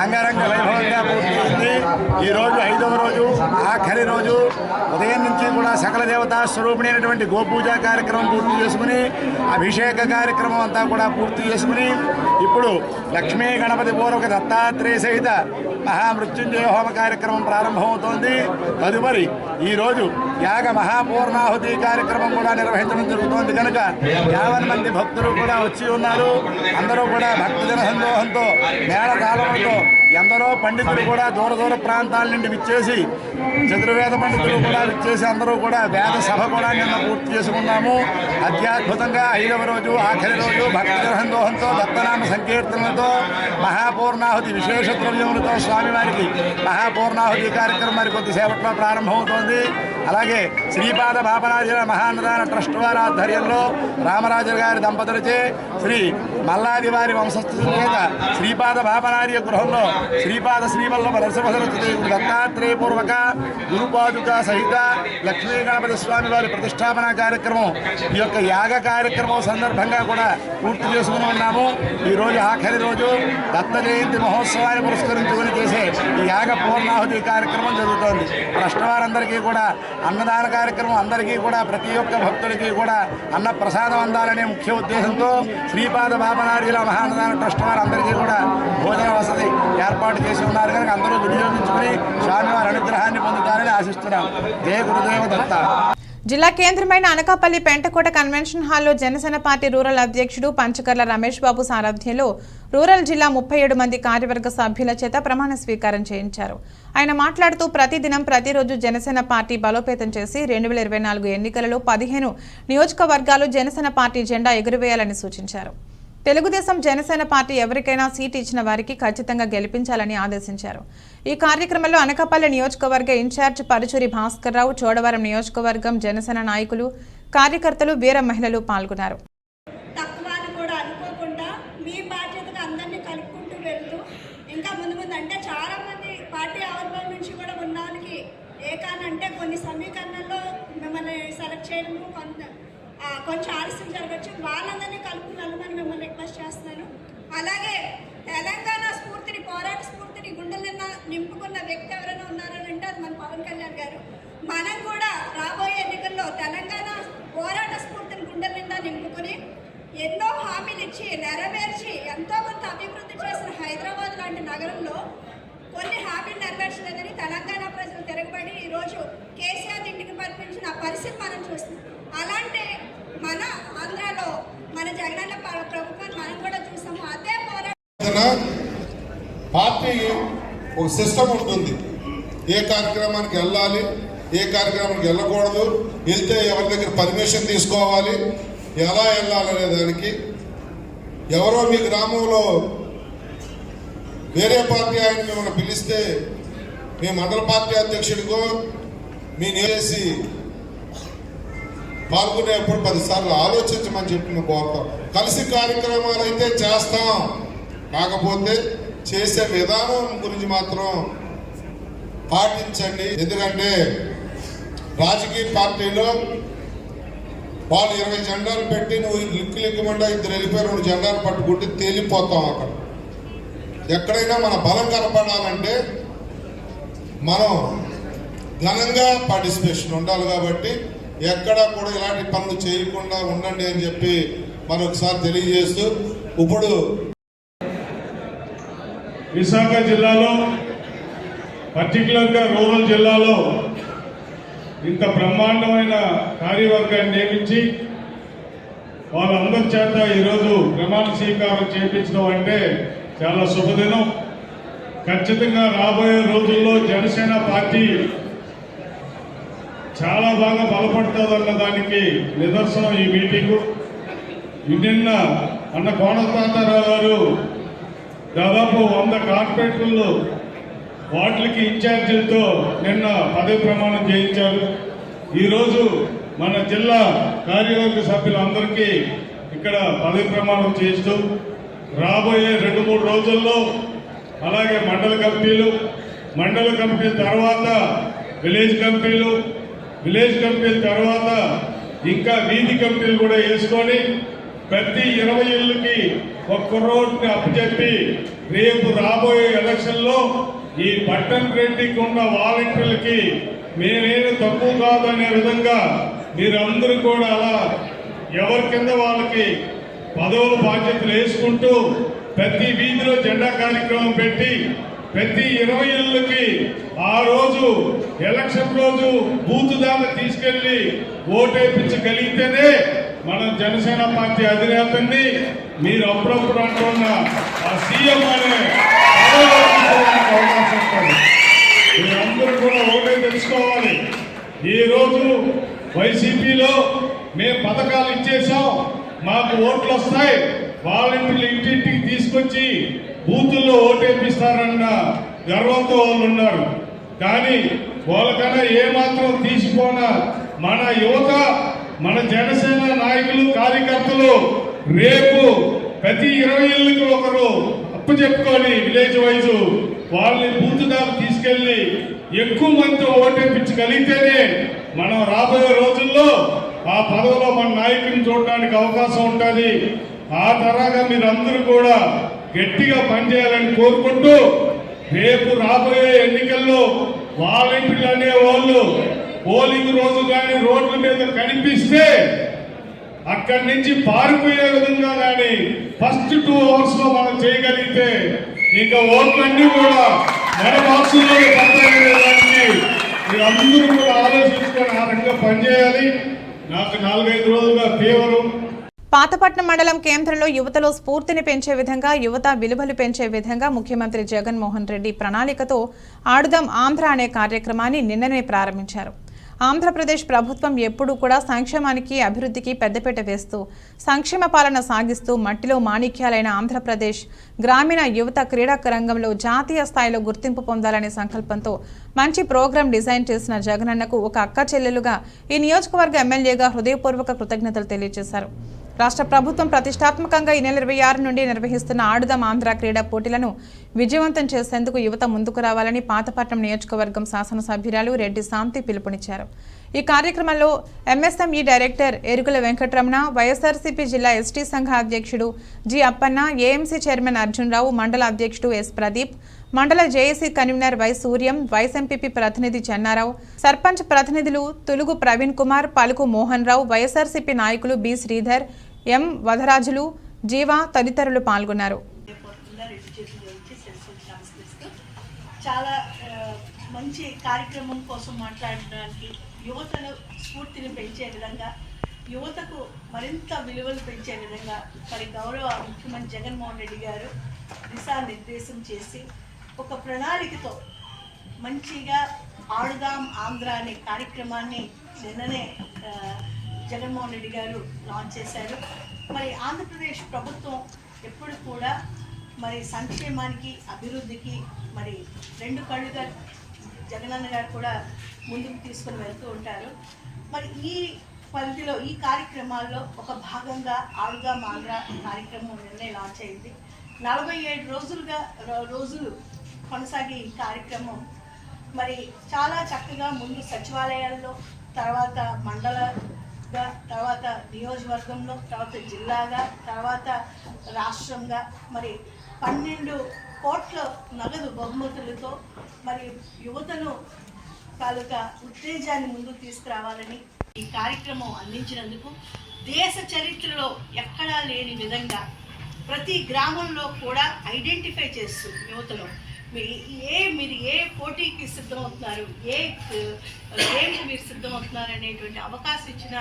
అంగరంగ వైభవంగా పూర్తయింది. ఈ రోజు 5వ రోజు, ఆఖరి రోజు ఉదయం నుంచి కూడా సకల దేవతా స్వరూపిణైనటువంటి గోపూజా కార్యక్రమం పూర్తి చేసుకుని అభిషేక కార్యక్రమం అంతా కూడా పూర్తి చేసుకుని ఇప్పుడు లక్ష్మీ గణపతి పూర్వక దత్తాత్రేయ సహిత మహామృత్యుంజయ హోమ కార్యక్రమం ప్రారంభమవుతోంది. తదుపరి ఈరోజు యాగ మహాపూర్ణాహుతి కార్యక్రమం కూడా నిర్వహించడం జరుగుతోంది కనుక 50 మంది భక్తులు కూడా వచ్చి ఉన్నారు. అందరూ కూడా భక్తజన సందోహంతో మేళతాళంతో ఎందరో పండితులు కూడా దూర ప్రాంతాల నుండి విచ్చేసి, చతుర్వేద పండితులు కూడా విచ్చేసి అందరూ కూడా వేద సభ కూడా నిన్న పూర్తి చేసుకున్నాము. అత్యద్భుతంగా 5వ రోజు, ఆఖరి రోజు భక్తజన సందోహంతో దత్తనామ సంకీర్తనలతో మహాపూర్ణాహుతి విశేష ద్రవ్యములతో స్వామివారికి మహాపూర్ణాహుతి కార్యక్రమం మరి కొద్దిసేపట్లో ప్రారంభమవుతోంది. అలాగే శ్రీపాద బాపనార్య మహాన్నదాన ట్రస్ట్ వారి ఆధ్వర్యంలో రామరాజు గారి దంపతులచే శ్రీ మల్లాది వారి వంశస్థుల చేత శ్రీపాద బాపనార్య గృహంలో శ్రీపాద శ్రీవల్లభ నరసింహసరస్వతి దత్తాత్రేయ పూర్వక గురుపాదుక సహిత లక్ష్మీ గణపతి స్వామి వారి ప్రతిష్టాపన కార్యక్రమం, ఈ యొక్క యాగ కార్యక్రమం సందర్భంగా కూడా పూర్తి చేసుకుని ఉన్నాము. ఈ రోజు ఆఖరి రోజు దత్త జయంతి మహోత్సవాన్ని పురస్కరించుకుని చేసే ఈ యాగ పూర్ణాహుతి కార్యక్రమం జరుగుతోంది. ట్రస్ట్ వారందరికీ కూడా అన్నదాన కార్యక్రమం, అందరికీ కూడా ప్రతి ఒక్క భక్తులకి కూడా అన్న ప్రసాదం అందాలనే ముఖ్య ఉద్దేశంతో శ్రీపాద బాపనార్యుల మహాన్నదాన ట్రస్ట్ వారందరికీ కూడా భోజన వసతి ఏర్పాటు చేసి ఉన్నారు కనుక అందరూ వినియోగించుకుని స్వామివారి అనుగ్రహాన్ని పొందుతారని ఆశిస్తున్నాం. జయ గురుదేవ దత్త. జిల్లా కేంద్రమైన అనకాపల్లి పెంటకోట కన్వెన్షన్ హాల్లో జనసేన పార్టీ రూరల్ అధ్యక్షుడు పంచకర్ల రమేష్ బాబు సారథ్యంలో రూరల్ జిల్లా 37 మంది కార్యవర్గ సభ్యుల చేత ప్రమాణ స్వీకారం చేయించారు. ఆయన మాట్లాడుతూ ప్రతిదినం ప్రతిరోజు జనసేన పార్టీ బలోపేతం చేసి 2024 ఎన్నికలలో 15 నియోజకవర్గాలు జనసేన పార్టీ జెండా ఎగురవేయాలని సూచించారు. తెలుగుదేశం జనసేన పార్టీ ఎవరికైనా సీటు ఇచ్చిన వారికి ఖచ్చితంగా గెలిపించాలని ఆదేశించారు. ఈ కార్యక్రమంలో అనకాపల్లి నియోజకవర్గ ఇన్ఛార్జ్ పరుచూరి భాస్కర్ రావు, చోడవరం నియోజకవర్గం జనసేన నాయకులు, కార్యకర్తలు, వీర మహిళలు పాల్గొన్నారు. తక్కువని కూడా అనుకోకుండా మీ బాధ్యతగా అందరినీ కలుపుకుంటూ వెళ్తూ ఇంకా ముందు అంటే చాలా మంది పార్టీ ఆవిర్భావం నుంచి కూడా ఉన్నవానికి ఏకానంటే కొన్ని సమీకరణల్లో మిమ్మల్ని సెలెక్ట్ చేయడము కొంచెం ఆలస్యం జరగచ్చు. వాళ్ళందరినీ కలుపుకున్నాను మిమ్మల్ని రిక్వెస్ట్ చేస్తున్నాను. అలాగే తెలంగాణ స్ఫూర్తిని, పోరాట స్ఫూర్తిని గుండెల నిన్న నింపుకున్న వ్యక్తి ఎవరైనా ఉన్నారనంటే అది మన పవన్ కళ్యాణ్ గారు. మనం కూడా రాబోయే ఎన్నికల్లో తెలంగాణ పోరాట స్ఫూర్తిని గుండెల నిండా నింపుకుని ఎన్నో హామీలు ఇచ్చి నెరవేర్చి ఎంతో కొంత అభివృద్ధి చేసిన హైదరాబాద్ లాంటి నగరంలో కొన్ని హామీలు నెరవేర్చలేదని తెలంగాణ ప్రజలు తిరగబడి ఈరోజు కేసీఆర్ ఇంటికి పంపించిన పరిస్థితి మనం చూస్తున్నాం. అలాంటి మన ఆంధ్రాలో మన జగనన్న ప్రభుత్వాన్ని మనం కూడా చూసాము. అదే పార్టీ ఒక సిస్టమ్ ఉంటుంది. ఏ కార్యక్రమానికి వెళ్ళాలి, ఏ కార్యక్రమానికి వెళ్ళకూడదు, వెళ్తే ఎవరి దగ్గర పర్మిషన్ తీసుకోవాలి, ఎలా వెళ్ళాలనే దానికి ఎవరో మీ గ్రామంలో వేరే పార్టీ ఆయన మిమ్మల్ని పిలిస్తే మీ మండల పార్టీ అధ్యక్షుడికో మీ నేసి పాల్గొనేప్పుడు 10 సార్లు ఆలోచించమని చెప్పి మేము కోరుతాం. కలిసి కార్యక్రమాలు అయితే చేస్తాం, కాకపోతే చేసే విధానం గురించి మాత్రం పాటించండి. ఎందుకంటే రాజకీయ పార్టీలో వాళ్ళు 20 జెండాలు పెట్టి నువ్వు లిక్కుమంటా 2 వెళ్ళిపోయి 2 జెండాలు పట్టుకుంటే తేలిపోతాం. అక్కడ ఎక్కడైనా మన బలం కనపడాలంటే మనం ఘనంగా పార్టిసిపేషన్ ఉండాలి. కాబట్టి ఎక్కడా కూడా ఇలాంటి పనులు చేయకుండా ఉండండి అని చెప్పి మరొకసారి తెలియజేస్తూ, ఇప్పుడు విశాఖ జిల్లాలో పర్టికులర్గా రూరల్ జిల్లాలో ఇంత బ్రహ్మాండమైన కార్యవర్గాన్ని నియమించి వాళ్ళందరి చేత ఈరోజు ప్రమాణ స్వీకారం చేయించడం అంటే చాలా శుభదినం. ఖచ్చితంగా రాబోయే రోజుల్లో జనసేన పార్టీ చాలా బాగా బలపడుతుందన్న దానికి నిదర్శనం ఈ మీటింగు. నిన్న అన్న కోనతాతారావు గారు దాదాపు 100 కార్పొరేటర్లు వాటికి ఇన్ఛార్జీలతో నిన్న పదవి ప్రమాణం చేయించారు. ఈరోజు మన జిల్లా కార్యవర్గ సభ్యులందరికీ ఇక్కడ పదవి ప్రమాణం చేస్తూ రాబోయే 2-3 రోజుల్లో అలాగే మండల కమిటీల తర్వాత విలేజ్ కమిటీల తర్వాత ఇంకా వీధి కమిటీలు కూడా వేసుకొని ప్రతి 20 ఇళ్ళకి 1 crore అప్పచెప్పి రేపు రాబోయే ఎలక్షన్లో ఈ పట్టణ రెడ్డికి ఉన్న వాలంటీర్లకి మేమేమి తక్కువ కాదనే విధంగా మీరందరూ కూడా అలా ఎవరి కింద వాళ్ళకి పదవుల బాధ్యతలు వేసుకుంటూ ప్రతి వీధిలో జెండా కార్యక్రమం పెట్టి ప్రతి 20 ఇళ్ళకి ఆ రోజు ఎలక్షన్ రోజు బూత్ దాకా తీసుకెళ్లి ఓటేపించగలిగితేనే మనం జనసేన పార్టీ అధినేతని మీరు అప్పుడప్పుడు అంటున్న ఆ సీఎం అనే అవకాశం ఉంటుంది. మీరందరూ కూడా ఓటే తెలుసుకోవాలి. ఈరోజు వైసీపీలో మేము పథకాలు ఇచ్చేసాం, మాకు ఓట్లు వస్తాయి, వాలంటీర్లు ఇంటింటికి తీసుకొచ్చి బూతుల్లో ఓటేపిస్తారన్న గర్వంతో వాళ్ళు ఉన్నారు. కానీ వాళ్ళకన్నా ఏమాత్రం తీసిపోన మన యువత, మన జనసేన నాయకులు కార్యకర్తలు రేపు ప్రతి 20 ఇళ్ళకి ఒకరు అప్పు చెప్పుకొని విలేజ్ వైజ్ వాళ్ళని బూత్ దాకా తీసుకెళ్లి ఎక్కువ మందితో ఓటేపించగలిగితేనే మనం రాబోయే రోజుల్లో ఆ పదవిలో మన నాయకుని చూడడానికి అవకాశం ఉంటుంది. ఆ తరగా మీరందరూ కూడా గట్టిగా పనిచేయాలని కోరుకుంటూ రేపు రాబోయే ఎన్నికల్లో వాలంటీర్లు అనే వాళ్ళు పోలింగ్ రోజు కానీ రోడ్ల మీద కనిపిస్తే అక్కడి నుంచి పారిపోయే విధంగా కానీ ఫస్ట్ 2 hours లో మనం చేయగలిగితే ఇంకా ఓట్లన్నీ కూడా మన బాక్సుల్లో పడతాయనేదానికి మీరందరూ కూడా ఆలోచించుకొని ఆ రకంగా పనిచేయాలి. నాకు 4-5 రోజులుగా ఫీవరు. పాతపట్నం మండలం కేంద్రంలో యువతలో స్ఫూర్తిని పెంచే విధంగా, యువత విలువలు పెంచే విధంగా ముఖ్యమంత్రి జగన్మోహన్ రెడ్డి ప్రణాళికతో ఆడుదాం ఆంధ్ర అనే కార్యక్రమాన్ని నిన్ననే ప్రారంభించారు. ఆంధ్రప్రదేశ్ ప్రభుత్వం ఎప్పుడూ కూడా సంక్షేమానికి, అభివృద్ధికి పెద్దపీట వేస్తూ సంక్షేమ పాలన సాగిస్తూ మట్టిలో మాణిక్యాలైన ఆంధ్రప్రదేశ్ గ్రామీణ యువత క్రీడా రంగంలో జాతీయ స్థాయిలో గుర్తింపు పొందాలనే సంకల్పంతో మంచి ప్రోగ్రాం డిజైన్ చేసిన జగనన్నకు ఒక అక్క చెల్లెలుగా ఈ నియోజకవర్గ ఎమ్మెల్యేగా హృదయపూర్వక కృతజ్ఞతలు తెలియజేశారు. రాష్ట్ర ప్రభుత్వం ప్రతిష్టాత్మకంగా ఈ నెల 26 నుండి నిర్వహిస్తున్న ఆడుదాం ఆంధ్ర క్రీడా పోటీలను విజయవంతం చేసేందుకు యువత ముందుకు రావాలని పాతపట్నం నియోజకవర్గం శాసనసభ్యురాలు రెడ్డి శాంతి పిలుపునిచ్చారు. ఈ కార్యక్రమంలో MSME director Erugula Venkataramana, YSRCP జిల్లా ఎస్టీ సంఘ అధ్యక్షుడు G Appanna, AMC chairman Arjunrao, మండల అధ్యక్షుడు ఎస్ ప్రదీప్, మండల JAC convener Y Suryam, vice MPP ప్రతినిధి చెన్నారావు, సర్పంచ్ ప్రతినిధులు తులుగు ప్రవీణ్ కుమార్, పలుకు మోహన్ రావు, వైఎస్ఆర్సీపీ నాయకులు బి శ్రీధర్, ఎం వదరాజులు, జీవా తదితరులు పాల్గొన్నారు. చాలా మంచి కార్యక్రమం కోసం మాట్లాడడానికి, యువతను స్ఫూర్తిని పెంచే విధంగా, యువతకు మరింత విలువలు పెంచే విధంగా మరి గౌరవ ముఖ్యమంత్రి జగన్మోహన్ రెడ్డి గారు దిశానిర్దేశం చేసి ఒక ప్రణాళికతో మంచిగా ఆడుదాం ఆంధ్ర అనే కార్యక్రమాన్ని నిన్ననే జగన్మోహన్ రెడ్డి గారు లాంచ్ చేశారు. మరి ఆంధ్రప్రదేశ్ ప్రభుత్వం ఎప్పుడు కూడా మరి సంక్షేమానికి అభివృద్ధికి మరి రెండు కళ్ళుగా జగనన్న గారు కూడా ముందుకు తీసుకొని వెళ్తూ ఉంటారు. మరి ఈ పరిధిలో ఈ కార్యక్రమాల్లో ఒక భాగంగా ఆడుగా మాంద్రా కార్యక్రమం నిన్నే లాంచ్ అయింది. 47 రోజులు కొనసాగే ఈ కార్యక్రమం మరి చాలా చక్కగా ముందు సచివాలయాల్లో, తర్వాత మండలంగా, తర్వాత నియోజకవర్గంలో, తర్వాత జిల్లాగా, తర్వాత రాష్ట్రంగా మరి 12 కోట్ల నగదు బహుమతులతో మరి యువతను తాలూకా ఉత్తేజాన్ని ముందుకు తీసుకురావాలని ఈ కార్యక్రమం అందించినందుకు దేశ చరిత్రలో ఎక్కడా లేని విధంగా ప్రతి గ్రామంలో కూడా ఐడెంటిఫై చేస్తూ యువతను మీరు ఏ పోటీకి సిద్ధమవుతున్నారు, ఏ గేమ్కి మీరు సిద్ధమవుతున్నారు అనేటువంటి అవకాశం ఇచ్చిన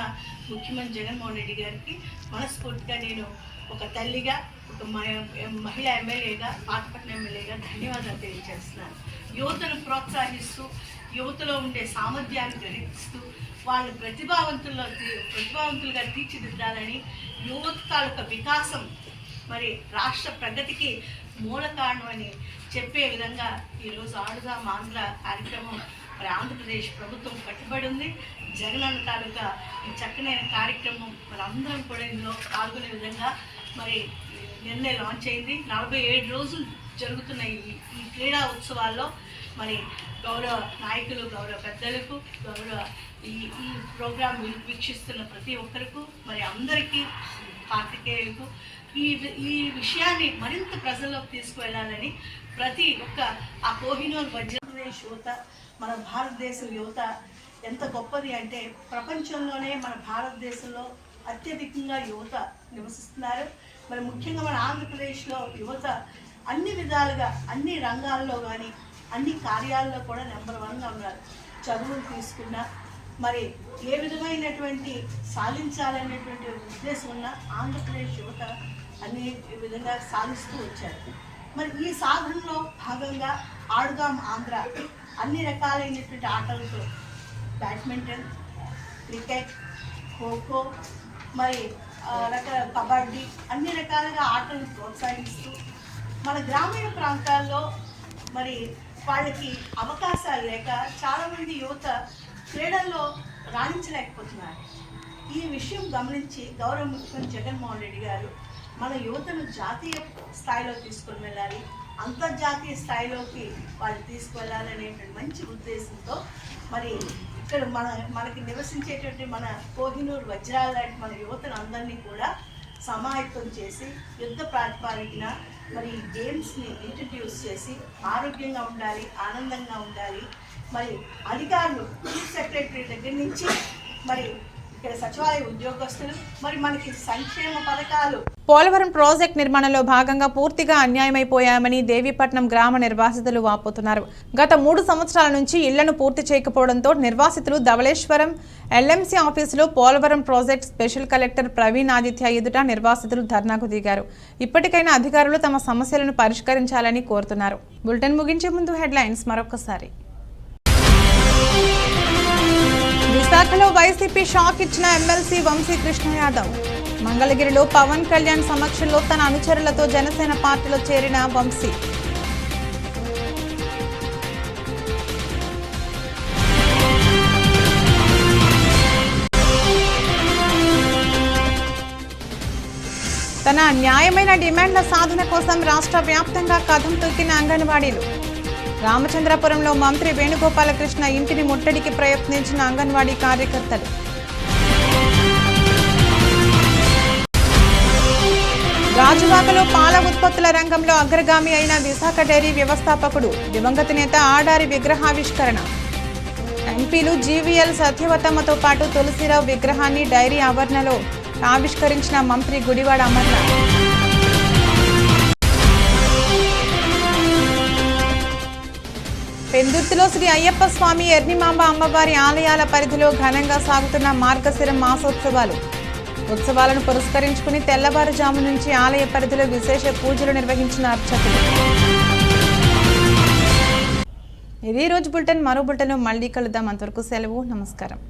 ముఖ్యమంత్రి జగన్మోహన్ రెడ్డి గారికి మనస్ఫూర్తిగా నేను ఒక తల్లిగా, ఒక మహిళా ఎమ్మెల్యేగా, పాతపట్నం ఎమ్మెల్యేగా ధన్యవాదాలు తెలియజేస్తున్నాను. యువతను ప్రోత్సహిస్తూ, యువతలో ఉండే సామర్థ్యాన్ని గ్రహిస్తూ వాళ్ళు ప్రతిభావంతులుగా తీర్చిదిద్దాలని, యువత తాలూకా వికాసం మరి రాష్ట్ర ప్రగతికి మూల కారణం అని చెప్పే విధంగా ఈరోజు ఆడుగా ఆంధ్ర కార్యక్రమం మరి ఆంధ్రప్రదేశ్ ప్రభుత్వం కట్టుబడి ఉంది. జగనన్న తాలూకా ఈ చక్కనైన కార్యక్రమం మరి అందరం కూడా ఇందులో పాల్గొనే విధంగా మరి నిన్నే లాంచ్ అయింది. 47 రోజులు జరుగుతున్న ఈ క్రీడా ఉత్సవాల్లో మరి గౌరవ నాయకులు, గౌరవ పెద్దలకు, గౌరవ ఈ ప్రోగ్రాం వీక్షిస్తున్న ప్రతి ఒక్కరికి, మరి అందరికీ, పాత్రికేయులకు ఈ విషయాన్ని మరింత ప్రజల్లోకి తీసుకువెళ్ళాలని ప్రతి ఒక్క ఆ కోహినూర్ ఆంధ్రప్రదేశ్ యువత, మన భారతదేశం యువత ఎంత గొప్పది అంటే ప్రపంచంలోనే మన భారతదేశంలో అత్యధికంగా యువత నివసిస్తున్నారు. మరి ముఖ్యంగా మన ఆంధ్రప్రదేశ్లో యువత అన్ని విధాలుగా, అన్ని రంగాల్లో కానీ, అన్ని కార్యాల్లో కూడా నెంబర్ 1గా ఉన్నారు. చదువులు తీసుకున్నా మరి ఏ విధమైనటువంటి సాధించాలనేటువంటి ఉద్దేశం ఉన్న ఆంధ్రప్రదేశ్ యువత అన్ని విధంగా సాధిస్తూ వచ్చారు. మరి ఈ సాధనలో భాగంగా ఆడుగాం ఆంధ్ర అన్ని రకాలైనటువంటి ఆటలతో బ్యాడ్మింటన్, క్రికెట్, ఖోఖో, మరి కబడ్డీ అన్ని రకాలుగా ఆటలను ప్రోత్సహిస్తూ మన గ్రామీణ ప్రాంతాల్లో మరి వాళ్ళకి అవకాశాలు లేక చాలామంది యువత క్రీడల్లో రాణించలేకపోతున్నారు. ఈ విషయం గమనించి గౌరవ ముఖ్యమంత్రి జగన్మోహన్ రెడ్డి గారు మన యువతను జాతీయ స్థాయిలో తీసుకొని వెళ్ళాలి, అంతర్జాతీయ స్థాయిలోకి వాళ్ళు తీసుకువెళ్ళాలనేటువంటి మంచి ఉద్దేశంతో మరి ఇక్కడ మనకి నివసించేటువంటి మన కోహినూర్ వజ్రాల లాంటి మన యువతను అందరినీ కూడా సమాయత్తం చేసి యుద్ధ ప్రాతిపాదికన మరి గేమ్స్ని ఇంట్రడ్యూస్ చేసి ఆరోగ్యంగా ఉండాలి, ఆనందంగా ఉండాలి. మరి అధికారులు, చీఫ్ సెక్రటరీ దగ్గర నుంచి మరి ఇక్కడ సచివాలయ ఉద్యోగస్తులు మరి మనకి సంక్షేమ పథకాలు. పోలవరం ప్రాజెక్ట్ నిర్మాణంలో భాగంగా పూర్తిగా అన్యాయమైపోయామని దేవీపట్నం గ్రామ నిర్వాసితులు వాపోతున్నారు. గత 3 సంవత్సరాల నుంచి ఇళ్లను పూర్తి చేయకపోవడంతో నిర్వాసితులు ధవళేశ్వరం ఎల్ఎంసీ ఆఫీసులో Polavaram project special collector Praveen Aditya ఎదుట నిర్వాసితులు ధర్నాకు దిగారు. ఇప్పటికైనా అధికారులు తమ సమస్యలను పరిష్కరించాలని కోరుతున్నారు. బులెటిన్ ముగించే ముందు హెడ్లైన్స్ మరొకసారి. విశాఖలో వైసీపీ షాక్ ఇచ్చిన ఎమ్మెల్సీ వంశీ కృష్ణ యాదవ్. మంగళగిరిలో పవన్ కళ్యాణ్ సమక్షంలో తన అనుచరులతో జనసేన పార్టీలో చేరిన వంశీ. తన న్యాయమైన డిమాండ్ల సాధన కోసం రాష్ట్ర వ్యాప్తంగా కథం తొక్కిన అంగన్వాడీలు. రామచంద్రపురంలో మంత్రి వేణుగోపాలకృష్ణ ఇంటిని ముట్టడికి ప్రయత్నించిన అంగన్వాడీ కార్యకర్తలు. గాజువాకలో పాల ఉత్పత్తుల రంగంలో అగ్రగామి అయిన విశాఖ డైరీ వ్యవస్థాపకుడు దివంగత నేత ఆడారి విగ్రహావిష్కరణ. ఎంపీలు జీవీఎల్ సత్యవతమ్మతో పాటు తులసిరావు విగ్రహాన్ని డైరీ ఆవరణలో ఆవిష్కరించిన మంత్రి గుడివాడ అమర్నాథ్. పెందుర్తిలో శ్రీ అయ్యప్ప స్వామి ఎర్నిమాంబ అమ్మవారి ఆలయాల పరిధిలో ఘనంగా సాగుతున్న మార్గశిర మాసోత్సవాలు. ఉత్సవాలను పురస్కరించుకుని తెల్లవారుజాము నుంచి ఆలయ పరిధిలో విశేష పూజలు నిర్వహించిన అర్చకులు. ఇది రోజు బులెటిన్. మరో బులెటిన్ మళ్ళీ కలుద్దాం. అంతవరకు సెలవు. నమస్కారం.